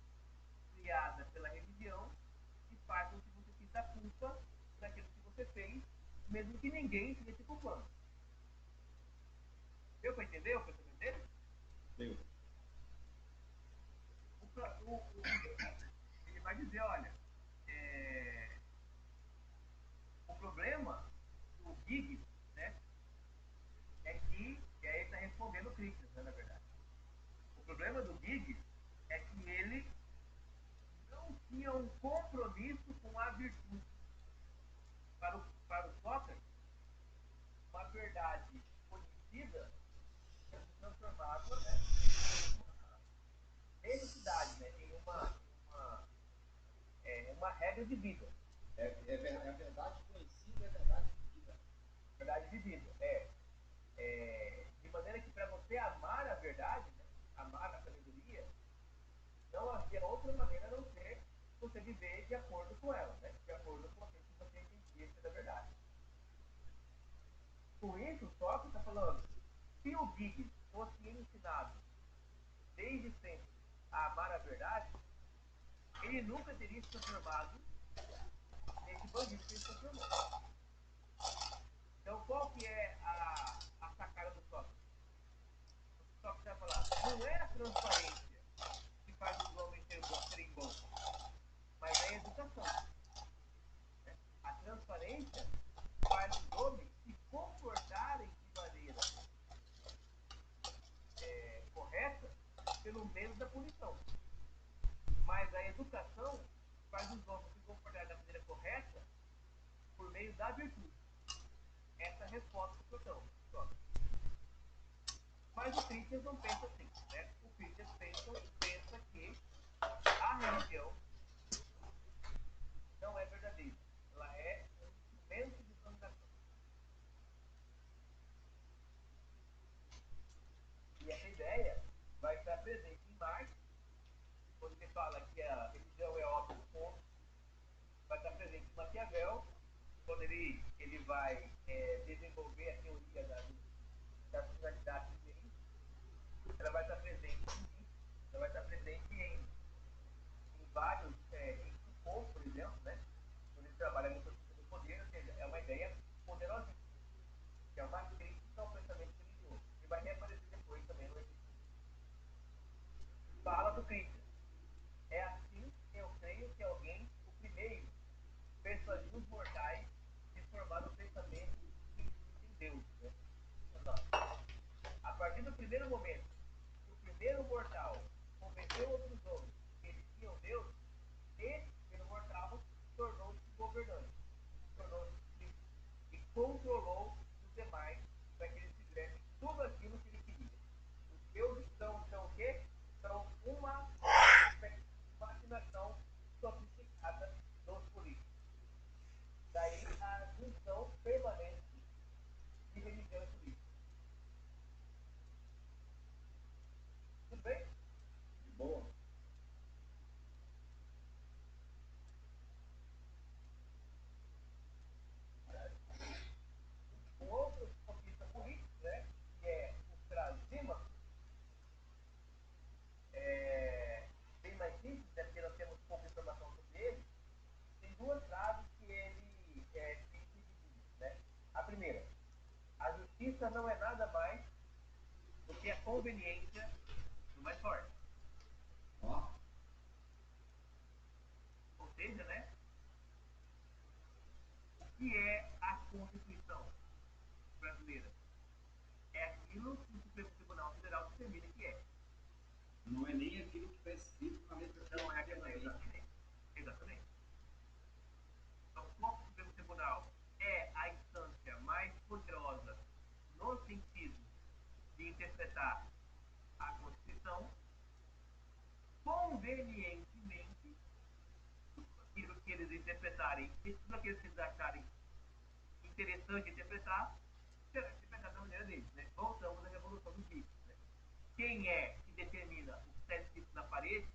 criada pela religião que faz com que você sinta a culpa daquilo que você fez, mesmo que ninguém esteja te culpando. Deu para entender o pensamento dele? Deu. Ele vai dizer, olha, o problema do Gig, né, é que, e aí ele está respondendo o Christian, né, na verdade. O problema do Gig é que ele não tinha um compromisso com a virtude. Para o Sócrates, uma verdade conhecida se transformava, né, em uma necessidade, né, em uma regra de vida. É a verdade conhecida, é a verdade vivida. Verdade de vida. De maneira que para você amar a verdade, né, amar a sabedoria, não havia outra maneira a não ser você viver de acordo com ela, né, de acordo com aquilo que você entendia ser da verdade. Com isso, Sócrates está falando, se o Gig fosse ensinado desde sempre a amar a verdade, ele nunca teria se transformado nesse bandido que ele se transformou. Então, qual que é a sacada do Sócrates? O Sócrates vai falar, não é a transparência que faz os homens serem bons, mas é a educação. A transparência faz os homens se comportarem de maneira correta pelo meio da punição. Mas a educação faz os homens se comportarem da maneira correta por meio da virtude. Essa é a resposta que eu dou. Mas o Christian não pensa assim, né? O Christian pensa que a religião não é verdadeira. Ela é um instrumento de dominação. E essa ideia vai estar presente em Marx, quando ele fala que a religião é óbvio ponto, vai estar presente em Maquiavel, quando ele vai desenvolver a teoria da finalidade do bem, ela vai estar presente em Nietzsche, ela vai estar presente em vários, em Foucault, por exemplo, né? Quando ele trabalha no princípio do poder, ou seja, é uma ideia poderosa, que é uma crítica ao pensamento religioso, e vai reaparecer depois também no Epicurismo. Fala do Christian. É assim que eu creio que alguém, o primeiro, persuadiu os mortais de formar o pensamento em Deus. Né? Então, a partir do primeiro momento, que o primeiro mortal convenceu outros homens que eles tinham Deus, esse primeiro mortal tornou-se governante, tornou-se príncipe e controlou os demais para que eles fizessem tudo aquilo que ele queria. Os deuses são, então, o quê? São uma imaginação sofisticada dos políticos. Daí a junção permanente de religião e política. Tudo bem? Boa. Um outro sofista político, né, que é o Trasímaco, bem mais simples, né, porque nós temos pouca informação sobre ele, tem duas frases que ele tem dividido. Né? A primeira, a justiça não é nada mais do que a conveniência do mais forte. Ó. Ou seja, né, o que é a Constituição brasileira? É aquilo que o Supremo Tribunal Federal determina que é. Não é nem aquilo que está escrito na letra Não é aquilo, exatamente. Exatamente. Então, como o Supremo Tribunal é a instância mais poderosa no sentido de interpretar a Constituição, convenientemente, aquilo que eles interpretarem, e tudo aquilo que eles acharem interessante interpretar, se pensar da maneira deles, né? Voltamos à revolução dos bits, né? Quem é que determina os 7 bits na parede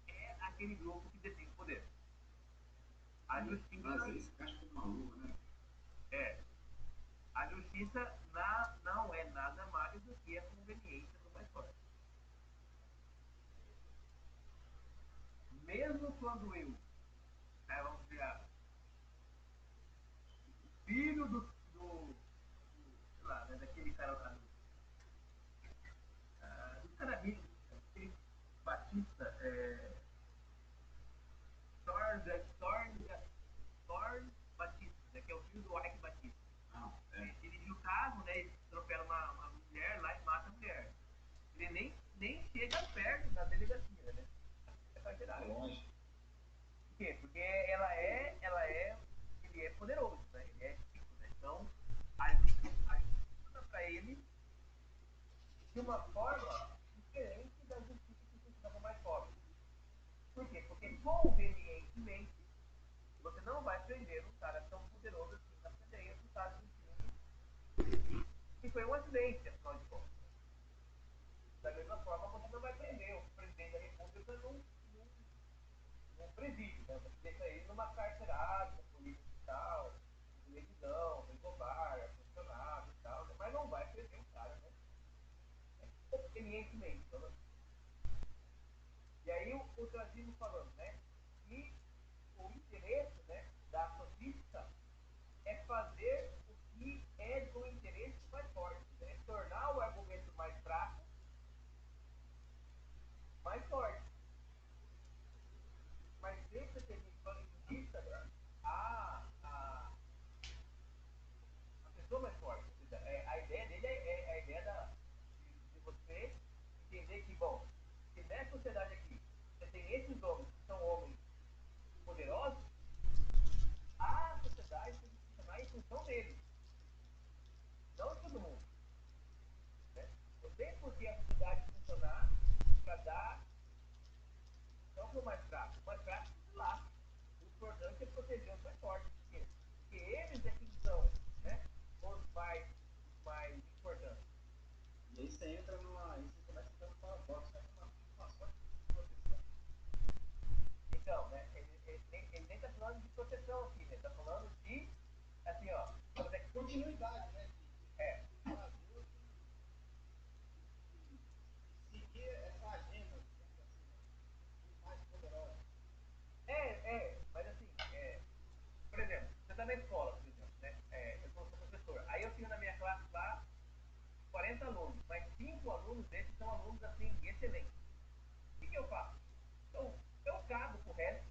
é aquele grupo que detém o poder. A justiça. É. A justiça não é nada mais do que a conveniência do mais forte. Mesmo quando eu, né, vamos dizer, filho sei lá, né, daquele cara lá, do cara rico, aquele Batista, Thorn Batista, né, que é o filho do Ike Batista. Ele dirigiu o carro, né, ele atropela uma mulher lá e mata a mulher. Ele nem chega perto da delegacia, né? É carcerário. Longe. Por quê? Porque ele é poderoso, né? Ele é rico, né? Então, a justiça para ele de uma forma diferente da justiça que funciona com mais pobre. Por quê? Porque convenientemente você não vai prender um cara tão poderoso assim na cadeia por causa do crime que foi um acidente, afinal de contas. Da mesma forma, você não vai prender o presidente da República num presídio, né? Você deixa ele numa carcerada, com polícia e tal, televisão, frigobar, funcionário e tal, né? Mas não vai prender o cara, né? Convenientemente, né? E aí o Trajano falando, né? Que o interesse, né, da sofista é fazer o que é do interesse mais forte, né? Tornar o argumento mais fraco mais forte. Mas sempre tendo em vista, né, a pessoa mais forte. Ou seja, a ideia dele é a ideia de você entender que, bom, se nessa sociedade aqui você tem esses homens que são homens poderosos, a sociedade tem que funcionar em função deles, não de todo mundo. Né? Não tem por que a sociedade funcionar para dar não para o mais fraco. O mais fraco se lá. O importante é proteger os mais fortes. Por quê? Porque eles é que são, né, os mais importantes. E aí você entra numa. Aí você começa a falar box, vai uma sorte de proteção. Então, né, ele nem está falando de proteção aqui, né? Está falando de, assim, ó, continuidade, né? É. Seguir essa agenda, mais poderosa. Mas assim, por exemplo, você está na escola, por exemplo, né? Eu sou professor. Aí eu tenho na minha classe lá 40 alunos, mas 5 alunos desses são alunos, assim, excelentes. O que eu faço? Eu cago pro resto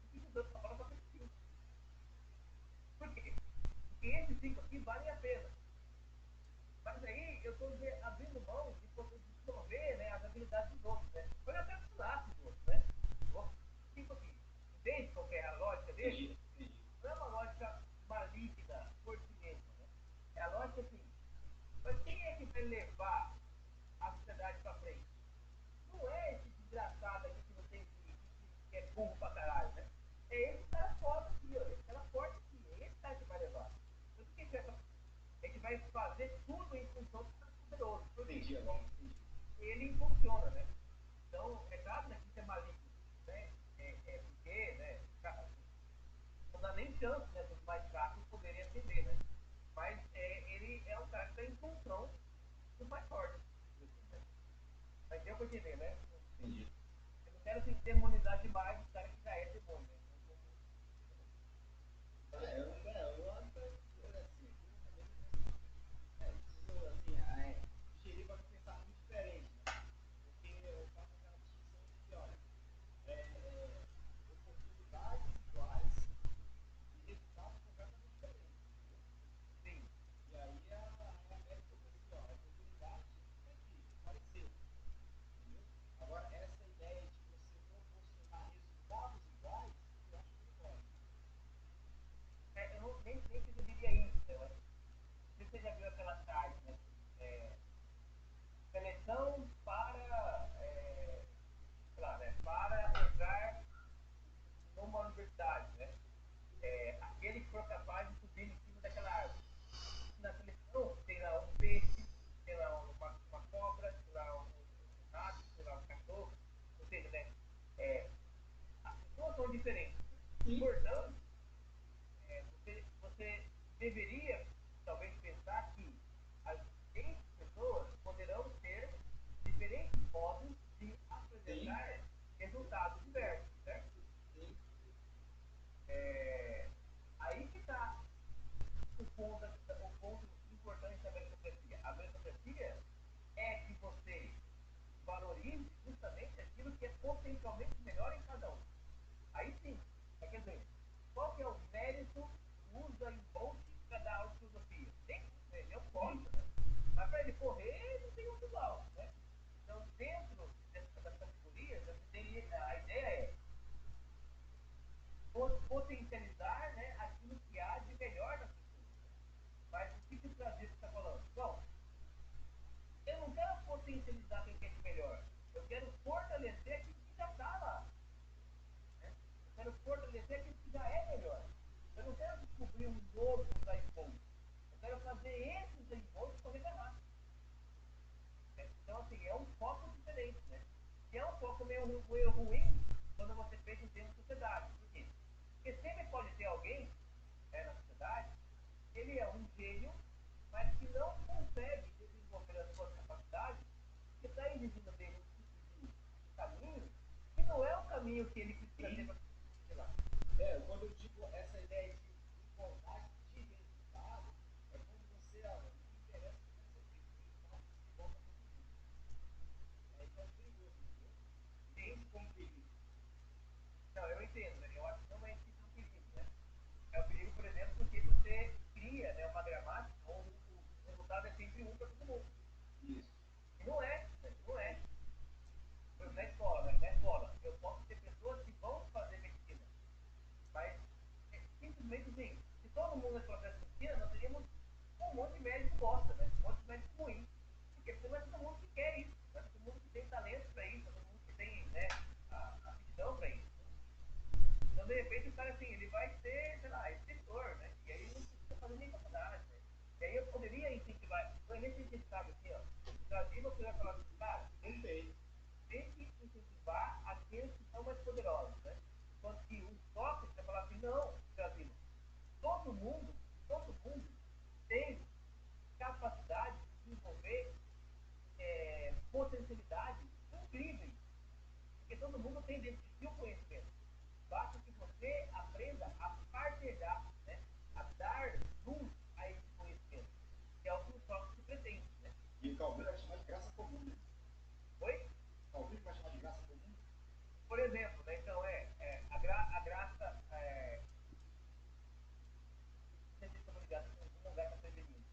e fico dando a bola para esses 5. Por quê? Porque esses 5 aqui valem a pena. Mas aí eu estou abrindo mão de desenvolver, né, as habilidades dos outros, né? Eu até ensinar os outros, né? Tipo assim, entende qual é a lógica dele? Não é uma lógica maligna por si mesma, né? É a lógica assim, mas quem é que vai levar a sociedade para frente? Não é esse desgraçado aqui que não tem que é burro pra caralho, né? É esse cara foda aqui, ó. Esse cara forte aqui. É esse cara que vai levar. Então, o que a gente vai fazer tudo em função do cara poderoso. Entendi agora. Ele funciona, né? Então, é claro, né, que isso é maligno, né? Porque, né, não dá nem chance, né, dos mais fracos poderem atender, né? Mas ele é um cara que está em função dos mais fortes. Mas deu para entender, né? Entendi. Eu não quero assim, demonizar demais o cara que já é demônio, né? Eu acho que assim, digerir para pensar muito diferente, né? Porque eu faço aquela distinção de que, olha, oportunidades iguais e resultados completamente diferentes. Sim. E aí a médica falou assim, ó, a oportunidade é parecer. Entendeu? Agora, essa ideia de você proporcionar resultados iguais, eu acho que não pode. Eu nem sei se eu diria isso, né? Não sei se você já viu aquela tarde, né? Seleção para, sei lá, né? Para entrar numa universidade, né? Aquele que for capaz de subir em cima daquela árvore. diferentes. Portanto, você deveria talvez pensar que as diferentes pessoas poderão ter diferentes modos de apresentar resultados diversos, certo? Aí que está o ponto importante da meritocracia. A meritocracia é que você valorize justamente aquilo que é potencialmente melhor em cada um. Aí sim, quer dizer, qual que é o mérito do usa em Bolt para dar aula de filosofia? Ele é um bosta, né? Mas para ele correr, não tem outro igual, né? Então, dentro das categorias, a ideia é potencializar, né, aquilo que há de melhor nas pessoas. Mas o que o Brasil está falando? Bom, eu não quero potencializar quem quer de melhor. Eu quero fortalecer aquilo que já está lá. Né? Eu quero fortalecer aquilo que já é melhor. Eu não quero descobrir um novo iPhone. Eu quero fazer esses iPhones correr mais rápido. Então, assim, é um foco diferente, né? E é um foco meio ruim quando você pensa em termos de sociedade. Por quê? Porque sempre pode ter alguém na sociedade, ele é um gênio, mas que não consegue desenvolver as suas capacidades, que está exigindo dele um tipo de caminho que não é o caminho que ele precisa ter para, sei lá. Quando eu digo essa ideia de igualdade de resultado, é quando você não interessa o que você tem, volta para o mundo. Isso é perigoso, entendeu? Tem esse como perigo. Não, eu entendo, né? Eu acho que não é esse o perigo, né? É o perigo, por exemplo, porque você cria, né, uma gramática onde o resultado é sempre um para todo mundo. Isso. E não é, né? Não é. Por exemplo, na escola, eu posso ter pessoas que vão fazer medicina, mas simplesmente assim, se todo mundo nesse processo de medicina, nós teríamos um monte de médico bosta, né? Um monte de médico ruim. Porque não é todo mundo que quer isso, não é todo mundo que tem talento para isso, não é todo mundo que tem, né, a aptidão para isso. Então, de repente, o cara, assim, ele vai ser, sei lá, escritor, né? E aí não precisa fazer nem faculdade, né? E aí eu poderia incentivar, nesse sentido, sabe, assim, ó, o Brasil, você vai falar assim, cara, Não tem. tem que incentivar aqueles que são mais poderosos, né? Enquanto que o Sócrates vai falar assim, não, Brasil, todo mundo tem capacidade de desenvolver potencialidades incríveis, porque todo mundo tem dentro de si o conhecimento. Basta que você aprenda a partilhar, né? A dar luz a esse conhecimento, que é o que o Sócrates pretende, né? E o Calvino vai chamar de graça comum, né? Oi? O Calvino vai chamar de graça comum? Por exemplo, né? Então, a graça, não sei se estou ligado com algum lugar está prevenindo,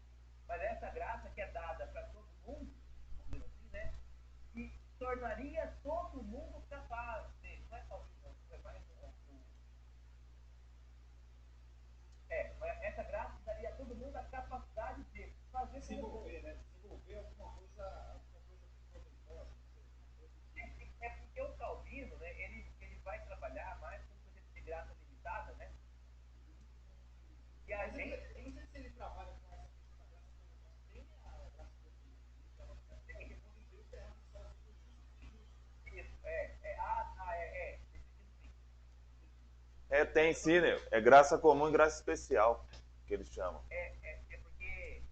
mas essa graça que é dada para todo mundo, vamos dizer assim, né? Que tornaria todo mundo capaz de, não é talvez não, é mais essa graça daria a todo mundo a capacidade de fazer Desenvolver, né? Desenvolver alguma coisa proveitosa, não sei. é porque o Calvino, né, ele vai trabalhar mais com o conceito de graça limitada, né? E a Mas gente eu não sei se ele trabalha com essa questão da graça comum. Tem a graça comum. Porque quando Deus é errado, só os justos. isso, nesse sentido sim. Tem sim, né? É graça comum e graça especial, que eles chamam. É porque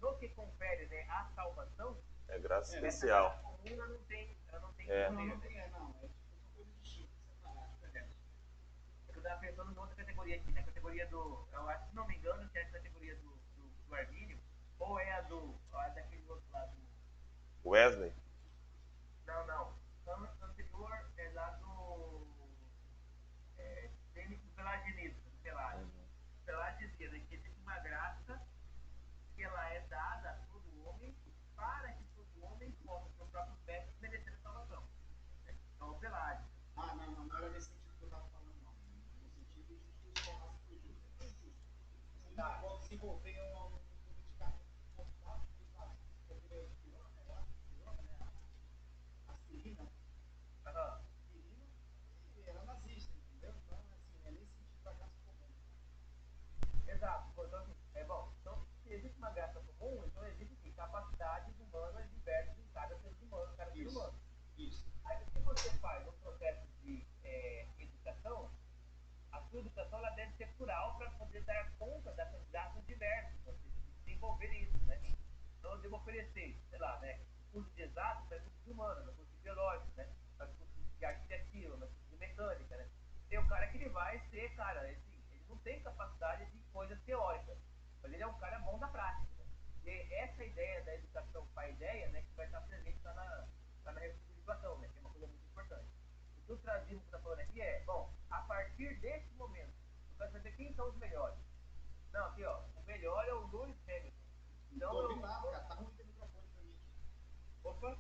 no que confere, né, a salvação, É graça essa especial. graça comum ela não tem É. poder, Não, né? não. São coisas distintas, separadas, diferentes. Eu estava pensando em outra categoria aqui, na categoria do. Eu acho, se não me engano, que é a categoria do Armínio, ou é a daquele outro lado. Wesley? Não. O anterior é lá do. Do pelagianismo, do Pelágio. O Pelágio dizia, né, que existe uma graça que ela é dada a todo homem para que todo homem possa, por próprios méritos, merecer a salvação. Né? Então, o Pelágio. Não era nesse sentido que eu estava falando, não. No sentido de que os tornasse por justo. É justo. Você não pode se envolver em um medicamento confortável, porque, claro, se envolver em pirona, né? Aspirina. Aspirina, e era nazista, entendeu? Então, assim, é nesse sentido da graça comum. Exato. Então, assim, então, se existe uma graça comum, então existe sim, capacidades humanas diversas em cada ser humano. Isso. Aí, o que você faz no processo de educação, sua educação ela deve ser plural para poder dar conta das candidatos diversos, ou seja, desenvolver isso, né? Então, eu devo oferecer, sei lá, né, curso de exato para curso de humano, no curso de biológico, né, para curso de arquitetura, no curso de mecânica, né? Tem o cara que ele vai ser, cara, assim, ele não tem capacidade de coisas teóricas, mas ele é um cara bom da prática, né? E essa ideia da educação para a ideia, né, que vai estar presente lá na República de Platão, né, que é uma coisa muito importante. O que o Trazimo está falando aqui é, bom, a partir desse momento, eu quero saber quem são os melhores. Não, aqui, ó, o melhor é o Lewis Hamilton. Então, Tô ouvindo nada, cara. Tá ruim o microfone pra mim. Opa,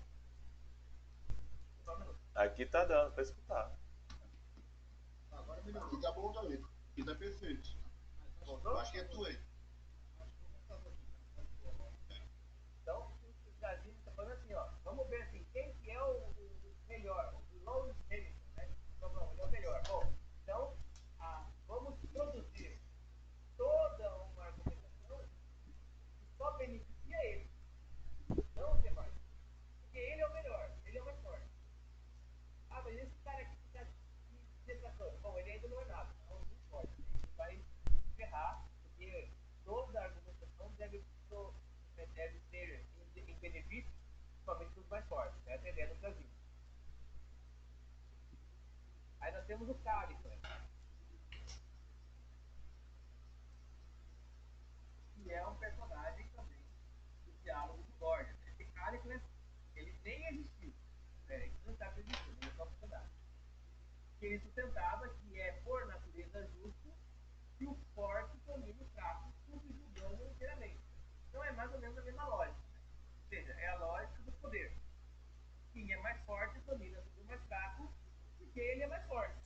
só um minuto. Aqui tá dando pra escutar. Agora melhorou. Aqui tá bom também. Aqui tá perfeito. Voltou? Eu acho que é tu aí. Então, o Brasil está falando assim, ó, vamos ver assim, quem que é o melhor, o Lewis Hamilton, né? Então, bom, ele é o melhor. Bom, então, vamos produzir toda uma argumentação que só beneficia ele, não os demais. Porque ele é o melhor, ele é o mais forte. Ah, mas esse cara aqui está se destacando. Bom, ele ainda não é nada, então não importa. Ele vai se ferrar, porque toda a argumentação deve ser em benefício somente dos mais fortes. Essa é a ideia do Brasil. Aí nós temos o Calliton, que é um personagem também do diálogo do Gordon. Esse Calliton, ele nem existiu. Ele não sabe que existiu, ele é só um personagem. Que ele sustentava que é por natureza justo que o forte domina o fraco, subjugando inteiramente. Então é mais ou menos a mesma lógica. Ou seja, é a lógica do poder. Quem é mais forte domina o mais fraco, porque ele é mais forte.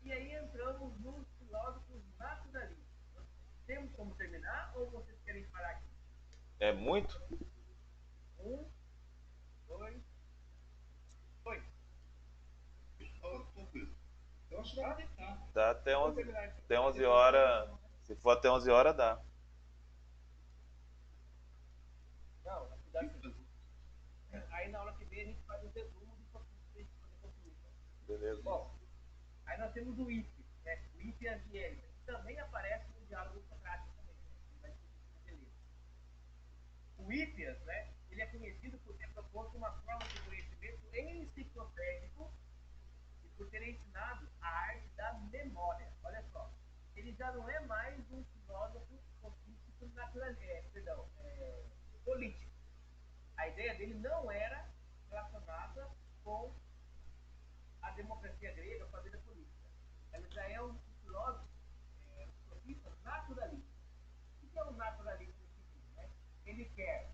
E aí entramos nos filósofos naturalistas. Temos como terminar ou vocês querem parar aqui? É muito? 1, 2, 8. Ó, tranquilo. Eu acho que dá pra tentar. Dá até Vamos 11, terminar então. até 11 horas. Se for até 11 horas, dá. Não, dá sim. Aí na hora que vem a gente faz um resumo do que a gente poder concluir. Beleza. Bom, aí nós temos o Hippias, né? O Hippias de Hegel, que também aparece no diálogo socrático também, né? Vai ser o Hippias, né? Ele é conhecido por ter proposto uma forma de conhecimento enciclopédico e por ter ensinado a arte da memória. Olha só, ele já não é mais um filósofo sofístico político. A ideia dele não era relacionada com a democracia grega, com a vida política. Ele já é um filósofo, um sofista naturalista. O que é um naturalista nesse sentido? Né? Ele quer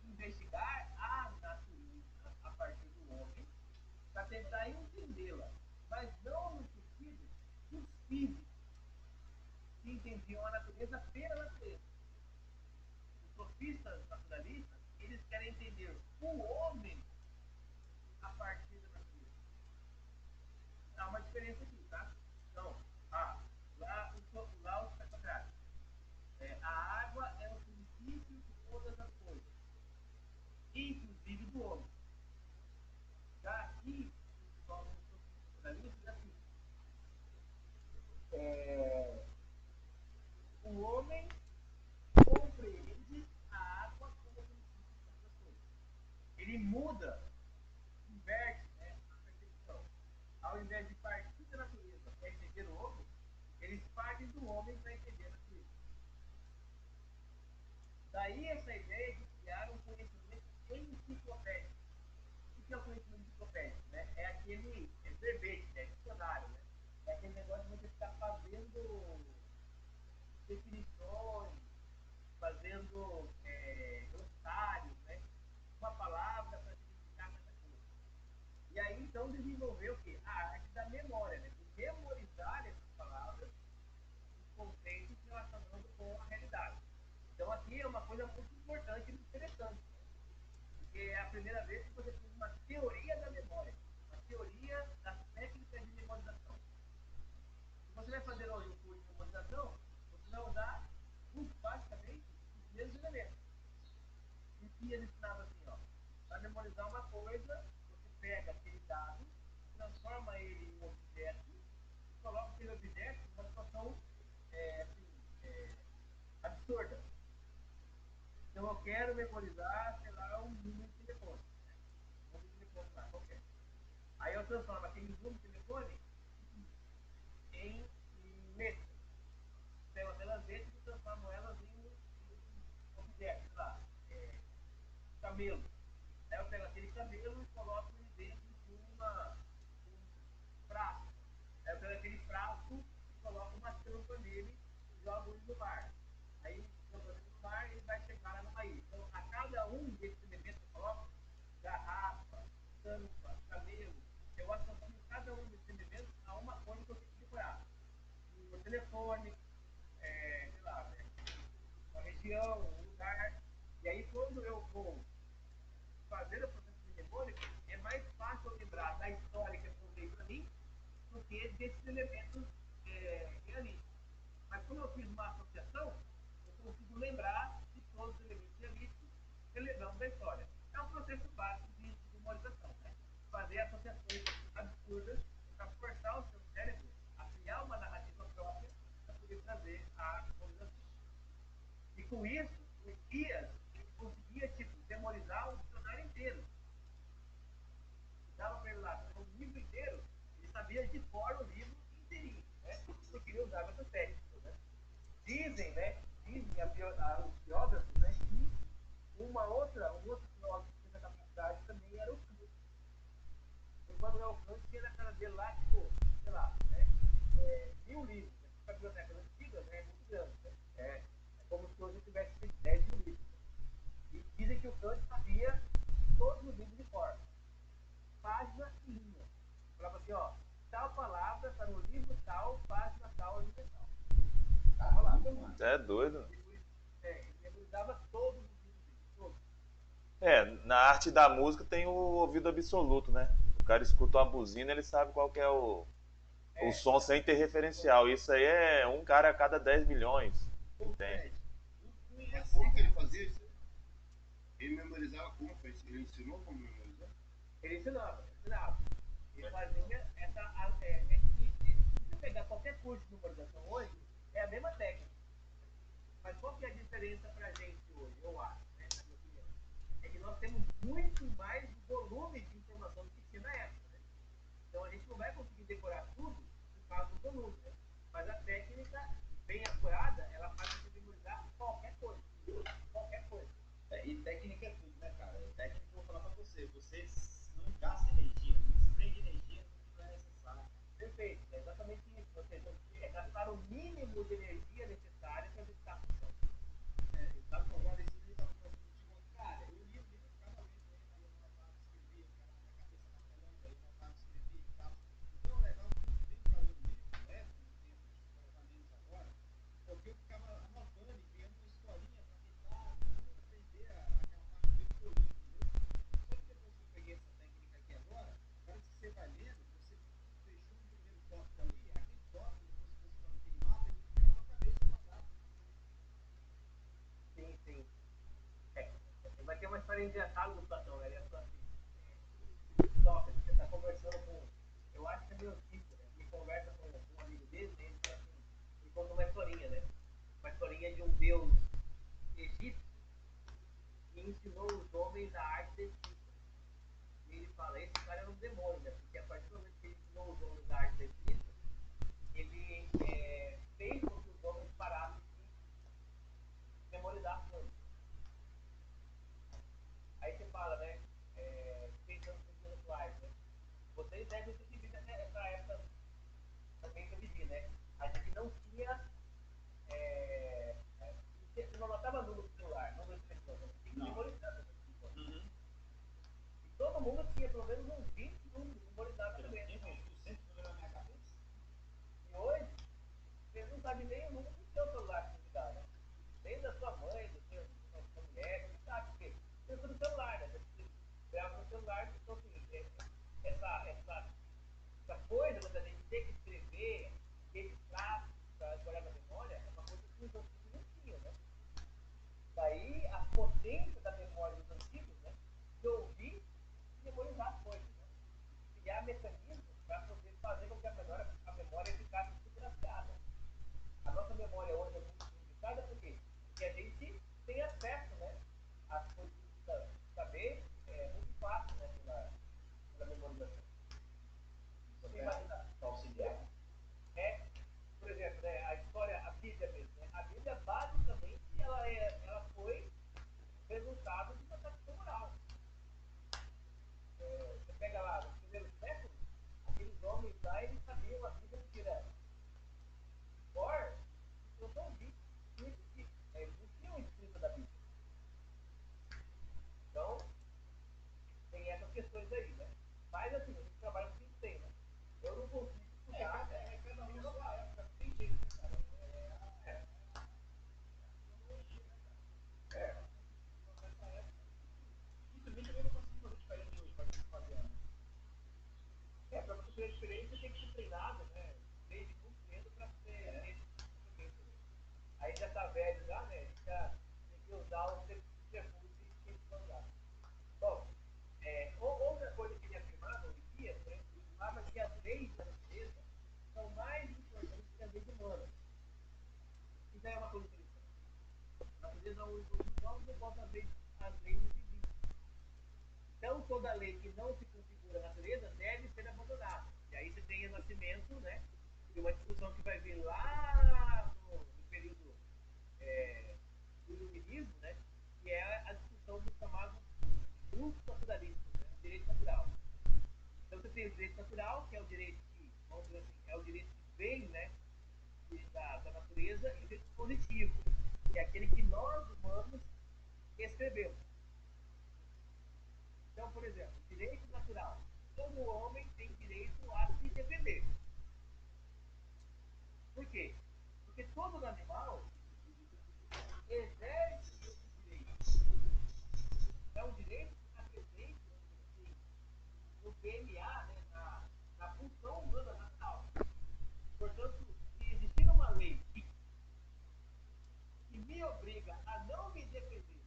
investigar a natureza a partir do homem para tentar entendê-la, mas não no sentido dos físicos que entendiam a natureza pela natureza. Os sofistas naturalistas, eles querem entender o homem a partir da natureza. Há uma diferença aqui, tá? Então, lá o Sócrates. A água é o princípio de todas as coisas, inclusive do homem. Já aqui, os sofistas assim, o homem compreende a água como princípio de todas as coisas. Ele muda, inverte, né, a percepção. Ao invés de partir da natureza para entender o homem, eles partem do homem para entender a natureza. Daí essa ideia de criar um conhecimento enciclopédico. O que é o conhecimento enciclopédico? Né? É aquele verbete, né? Dicionário. Né? É aquele negócio de você ficar fazendo definições, fazendo glossários, né? Uma palavra para significar cada coisa. E aí então desenvolveu o quê? A arte da memória, né? De memorizar essas palavras, os conceitos relacionando com a realidade. Então aqui é uma coisa muito importante e muito interessante, porque é a primeira vez que você tem uma teoria da memória, uma teoria das técnicas de memorização. Se você vai fazer hoje um curso de memorização, você vai usar basicamente os mesmos elementos. E que ele ensinava assim, ó, para memorizar uma coisa, você pega aquele dado absurda. Então eu quero memorizar, sei lá, um número de telefone. Um número de telefone lá, qualquer. Aí eu transformo aquele número de telefone em letras. Pego aquelas letras e transformo elas em objetos, sei lá, camelo. Aí eu pego aquele camelo e coloco ele dentro de um prato. Aí eu pego aquele prato e coloco uma tampa nele e jogo ele no mar. Aí, jogando ele no mar, ele vai chegar lá no país. Então, a cada um desses elementos que eu coloco, garrafa, tampa, camelo, eu associo cada um desses elementos a uma coisa que eu tenho que decorar. O telefone, sei lá, né? Uma região, um lugar. E aí, quando eu vou fazer o processo de memória, é mais fácil eu lembrar da história que eu contei para mim do que desses elementos realistas. Mas como eu fiz uma associação, eu consigo lembrar de todos os elementos realistas lembrando da história. É um processo básico de memorização, né? Fazer associações absurdas para forçar o seu cérebro a criar uma narrativa própria para poder trazer a memorização. E com isso, o Elias conseguia memorizar o dicionário inteiro. Dava para ele lá, o livro inteiro, ele sabia de fora o livro inteirinho, né? Porque ele usava essas técnicas, né? Dizem, né? Dizem os biógrafos, né? Que um outro filósofo que tinha essa capacidade também era o Kant. O Immanuel Kant tinha na casa dele lá, tipo, sei lá, né? 1000 livros. A biblioteca antiga, né? É muito grande, né? É como se hoje eu tivesse 10 mil livros. E dizem que o Kant sabia todos os livros de cor, página e linha. Falava assim, ó, tal palavra está no livro tal, página tal, linha tal. Tava lá. Você é doido. Ele memorizava todos os livros dele, todos. Na arte da música tem o ouvido absoluto, né? O cara escuta uma buzina, ele sabe qual que é o som sem ter referencial. Isso aí é um cara a cada 10 milhões. Entende? Mas como que ele fazia isso? Ele memorizava como? Ele ensinou como memorizar? Ele ensinava. Ele fazia se você pegar qualquer curso de memorização hoje, é a mesma técnica. Mas qual que é a diferença para a gente hoje, eu acho, né, na minha opinião? É que nós temos muito mais volume de informação do que tinha na época, né? Então a gente não vai conseguir decorar tudo por causa do volume, né? Mas a técnica, bem apurada, ela faz você memorizar qualquer coisa. Qualquer coisa. E técnica é tudo, né, cara? Técnica, eu vou falar pra você. Você não gasta energia, não desprende energia do que não é necessário. Perfeito, é exatamente isso. Você gastar o mínimo de energia necessária para executar a função. Sabe qual é esse livro? Cara, eu li o livro, eu ficava lendo ele, aí eu anotava, escrevia, ficava na cabeça martelando, aí eu anotava, escrevia e tal. Então eu levava muito tempo para ler o livro, né? No tempo de colocar menos agora, porque eu ficava anotando e criando uma historinha para tentar não aprender aquela parte do livro que eu li, entendeu? Só que depois que eu peguei essa técnica aqui agora, parece que você vai lendo, você fechou um primeiro tópico ali, aquele tópico, depois que você faz aquele mapa, ele fica na sua cabeça guardado. Sim, sim. Vai ter uma história engraçada do Platão, né? Ele é assim, Sócrates, você está conversando com. Eu acho que é meu tipo, né? Ele conversa com um amigo dele, né? Ele, fala assim, ele conta uma historinha, né? Uma historinha de um deus egípcio que ensinou os homens a arte da escrita. E ele fala, esse cara era um demônio, né? Porque a partir do momento que ele ensinou os homens a arte da escrita, ele fez com que os homens parassem de memorizar as coisas. Aí você fala, né? Pensando nos intelectuais, né? Vocês devem ter vivido essa época também que eu vivi, né? A gente não tinha. Você não anotava número do celular, número de telefone, você tinha que memorizar o telefone. E todo mundo tinha pelo menos uns 20 números memorizados na cabeça. Tem uns 200 números na minha cabeça. E hoje, você não sabe nem o número do seu celular que você dá, né? Nem da sua mãe, da sua mulher, você sabe, porque você usa no celular, né? Você grava no celular, então assim, essa coisa da gente ter que escrever, registrar, para guardar na memória, é uma coisa que os antigos não tinham, né? Daí a potência da memória dos antigos, né? De ouvir e memorizar as coisas, né? Criar mecanismos para poder fazer com que a memória ficasse desgraçada. A nossa memória dar o prefúgio de candidato. Bom, outra coisa que ele afirmava, o Elias, né, ele afirmava que as leis da natureza são mais importantes que as leis humanas. Então é uma coisa interessante. A natureza é um único dos homens, enquanto as leis dividem. Então, toda lei que não se configura na natureza deve ser abandonada. E aí você tem o nascimento, né, de uma discussão que vai vir lá no período do iluminismo, né, que é a discussão do chamado uso naturalista, né, o direito natural. Então, você tem o direito natural, que é o direito que, vamos dizer assim, é o direito que vem, né, da natureza, e o direito positivo, que é aquele que nós, humanos, escrevemos. Então, por exemplo, direito natural. Todo homem tem direito a se defender. Por quê? Porque todo animal exerce esse direito. É um direito que está presente no DNA, né, na função humana natural. Portanto, se existir uma lei que me obriga a não me defender,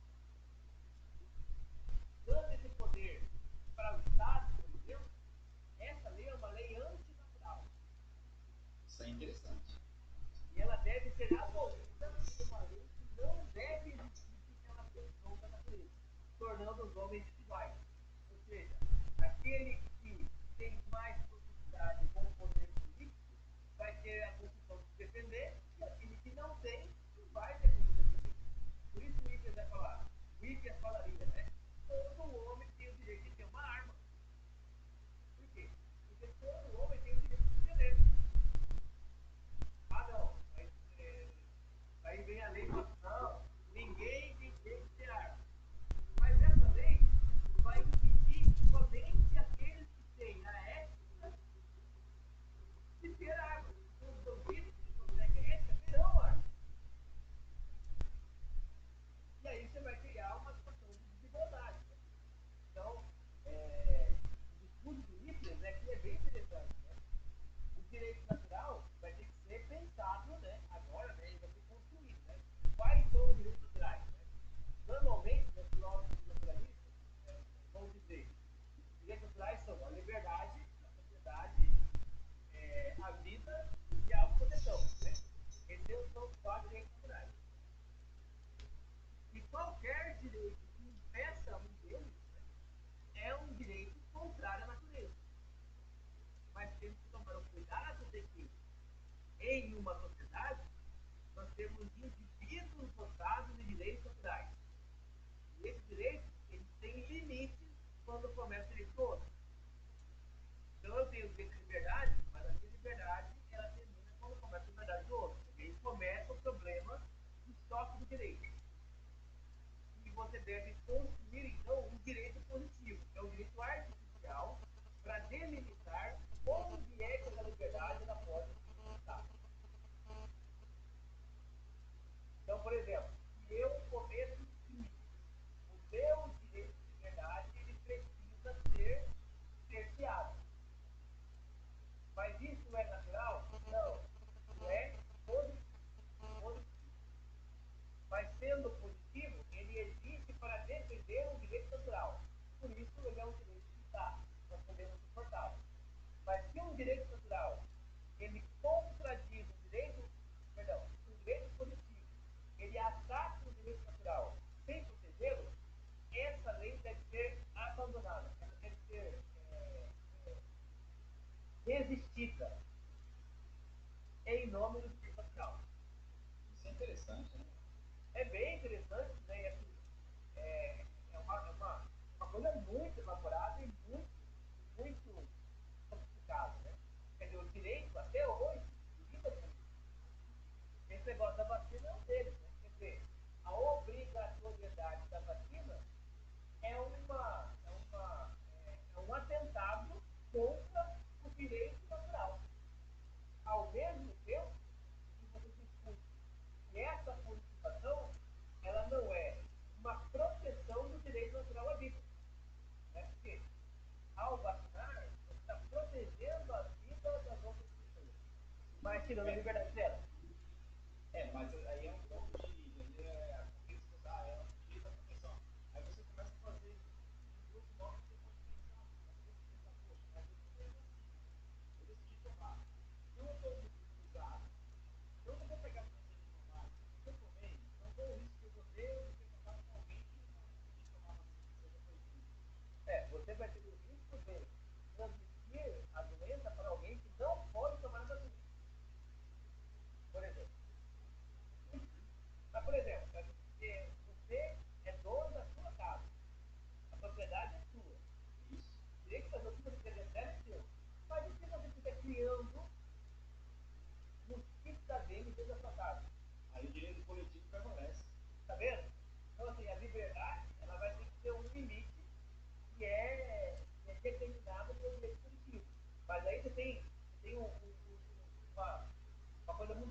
dando esse poder para o Estado, por exemplo, essa lei é uma lei antinatural. Isso é interessante. E ela deve ser abolida por uma lei que não deve existir pela função da natureza, tornando os homens desiguais. Ou seja, aquele que tem mais possibilidade com o poder político vai ter a condição de se defender, e aquele que não tem, não vai ter como se defender. Por isso o Wittgenstein vai falar. O Wittgenstein falaria, né? Todo homem tem o direito de ter uma arma. Por quê? Porque todo homem tem o direito de se defender. Ah, não. Aí vem a lei e fala, não, ninguém tem direito de ter arma. Mas essa lei vai impedir somente aqueles que têm a ética de ter arma. Os bandidos que conseguem a ética terão arma. E aí você vai criar uma situação de desigualdade. Né? Então, o discurso do Nietzsche aqui é bem interessante. Né? O direito natural vai ter que ser pensado, né, agora, né, vai ser construído. Né? Quais são os direitos naturais? Né? Normalmente, os filósofos naturalistas vão dizer que os direitos naturais são a liberdade, a sociedade, a vida e a autoproteção. Né? Esses são os 4 direitos naturais. E qualquer direito que impeça um deles, né, é um direito contrário à natureza. Mas temos que tomar o cuidado de que, em uma sociedade, nós temos indivíduos dotados de direitos naturais. E esses direitos, eles têm limites quando começa o direito do outro. Então eu tenho o direito de liberdade, mas a minha liberdade, ela termina quando começa a liberdade do outro. E aí começa o problema do choque do direito. E você deve construir, então, um direito positivo, que é um direito artificial, para delimitar onde é que a liberdade ela pode estar. Então, por exemplo, se eu cometo crime, o meu direito de liberdade ele precisa ser cerceado. Mas isso é natural? Não. Isso é positivo. Mas sendo positivo, ele existe para defender um direito natural. Por isso, ele é um direito que está, nós podemos suportá-lo. Mas se um direito natural, ele contradiz um direito positivo, ele ataca o direito natural sem protegê-lo, essa lei deve ser abandonada, ela deve ser resistida em nome do direito natural. Isso é interessante, né? É bem interessante, né? E, assim, uma coisa muito elaborada e muito sofisticada, né? Quer dizer, o direito, até hoje, lida com isso. Esse negócio da vacina é um deles, né? Quer dizer, a obrigatoriedade da vacina é um atentado contra o direito natural. Ao mesmo tempo que você discute que essa politização ela não é uma proteção do direito natural à vida. Né? Porque, ao vacinar, você está protegendo a vida das outras pessoas, mas tirando a liberdade dela. Mas aí é um ponto de.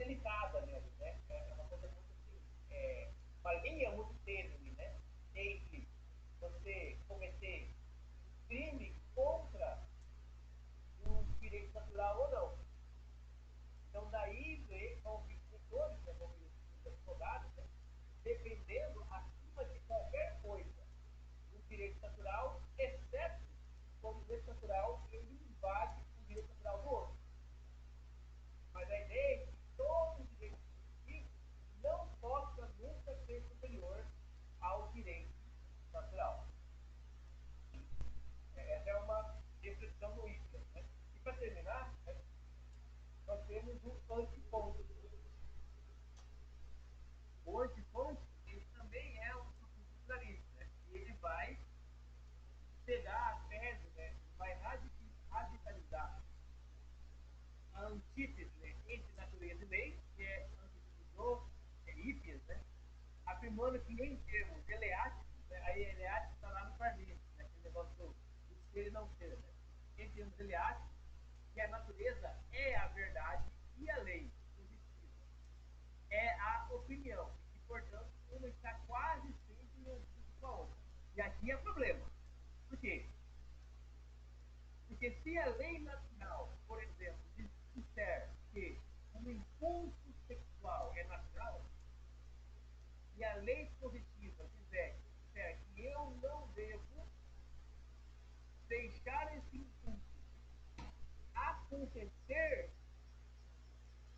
delicada mesmo, né? É uma coisa muito assim, uma linha muito tênue, né? Entre você cometer um crime contra o direito natural ou não. Então, daí vem os agricultores, né, os advogados, né, defendendo acima de qualquer coisa o direito natural, exceto quando o direito natural ele invade o direito natural do outro. Mas a ideia é que todo direito positivo não possa nunca ser superior ao direito natural. Essa é uma descrição do Wittgenstein. Né? E para terminar, né, nós temos o antiponto. O antiponto ele também é um constitucionalista. Né? E ele vai pegar a tese, né? Vai radicalizar a antítese, né, entre natureza e lei, que é antítese do Hippias, né, afirmando que em termos eleáticos, né, aí eleático está lá no Parmênides, né, aquele negócio do ser e não ser, né, em termos eleáticos, que a natureza é a verdade e a lei positiva é a opinião, e portanto uma está quase sempre em antítese com a outra. E aqui é problema. Por quê? Porque se a lei natural, por exemplo, disser que um impulso sexual é natural, e a lei positiva disser que eu não devo deixar esse impulso acontecer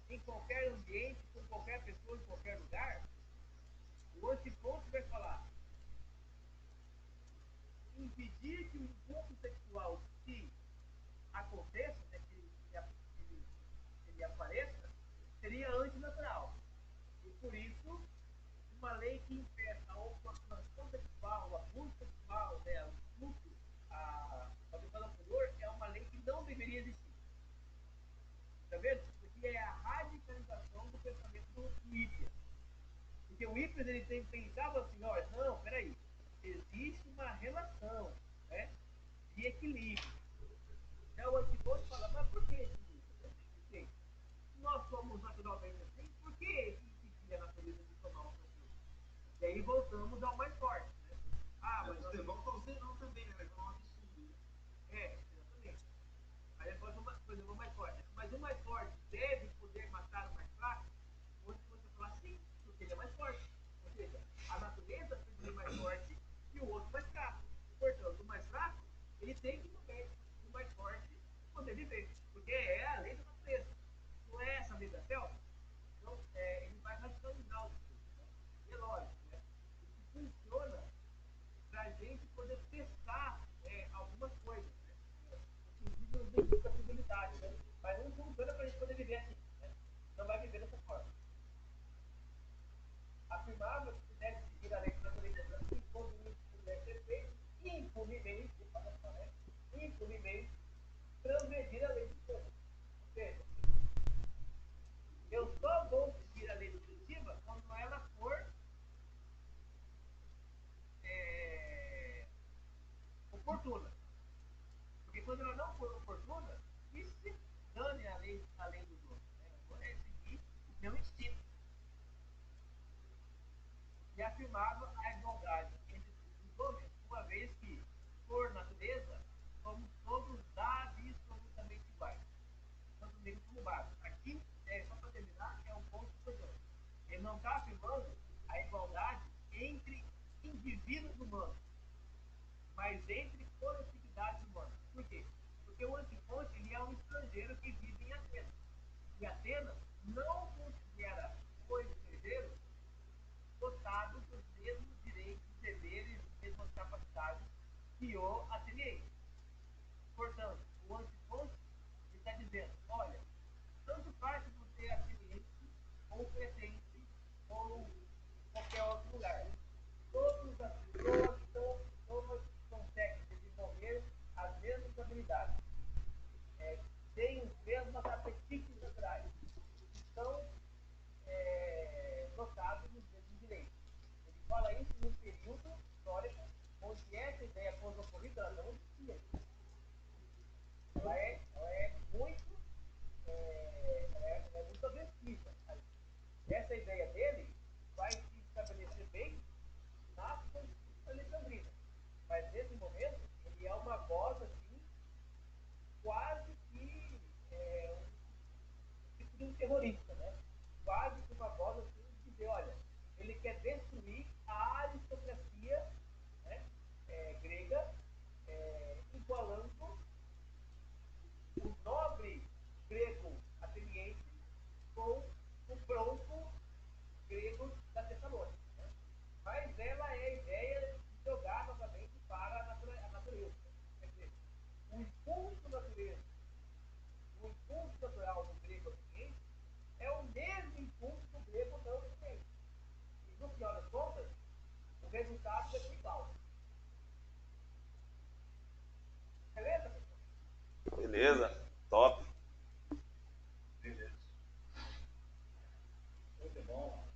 em qualquer ambiente, com qualquer pessoa, em qualquer lugar, o antiponto vai falar impedir que o impulso sexual se aconteça, né, que ele apareça, seria antinatural. E por isso, uma lei que impeça a ocupação sexual, o abuso sexual, né, o estupro, a violação do pudor, é uma lei que não deveria existir. Está vendo? Isso aqui é a radicalização do pensamento do Hippias. Porque o Hippias ele pensava assim, olha, não, peraí, existe uma relação, né, de equilíbrio. Então o antiponto fala, mas por que equilíbrio? Nós somos naturalmente assim, por que impedir a natureza de tomar uma atitude? E aí voltamos ao mais forte. Né? Mas você volta ao Zenão também, né? É um absurdo. Exatamente. Aí depois, por exemplo, o mais forte. Mas o mais forte deve poder matar o mais fraco? Onde você fala sim, porque ele é mais forte. Ou seja, a natureza tem que ser mais forte e o outro mais fraco. Portanto, o mais fraco, ele tem que morrer. O mais forte poder viver. Porque é a lei da natureza. Não é essa lei da selva? Então, ele vai radicalizar o discurso. Né? E é lógico, né? Isso funciona para a gente poder testar algumas coisas. Né? Inclusive os limites da possibilidade. Né? Mas não funciona para a gente poder viver assim. Né? Não vai viver dessa forma. Afirmava que se deve seguir a lei da natureza assim, quando isso puder ser feito, impunemente, olha só, né? Impunemente, transgredir a lei de Deus. Ou seja, eu só vou seguir a lei positiva quando ela for oportuna. Porque quando ela não for oportuna, isso se dane a lei dos outros. Né? Agora é seguir o meu instinto. E afirmava a igualdade entre os homens, uma vez que, por natureza, somos todos absolutamente iguais. Tanto negros como bárbaros. Aqui, só para terminar, é um ponto importante. Ele não está afirmando a igualdade entre indivíduos humanos, mas entre coletividades humanas. Por quê? Porque o antiponte ele é um estrangeiro que vive em Atenas. E Atenas não considera o estrangeiro dotado dos mesmos direitos, deveres, mesmas capacidades que o ateniense. Portanto, o antiponte está dizendo, olha, tanto faz se você é ateniense, ou cretense, ou qualquer outro lugar. Todas as pessoas todas conseguem desenvolver as mesmas habilidades, têm os mesmos apetites naturais, estão dotados dos mesmos direitos. Ele fala isso num período histórico onde essa ideia cosmopolita não existia. terrorista, né? Quase que uma voz assim de dizer, olha, ele quer destruir a aristocracia, né, grega, igualando o nobre grego ateniense com o bronco grego da Tessalônica. Né? Mas ela é a ideia de jogar novamente para a natureza. Quer dizer, o impulso natureza, o impulso natural do grego ateniense é o mesmo impulso do grego não ateniense. E no final das contas, o resultado vai ser igual. Beleza, pessoal? Beleza, top. Beleza. Muito bom.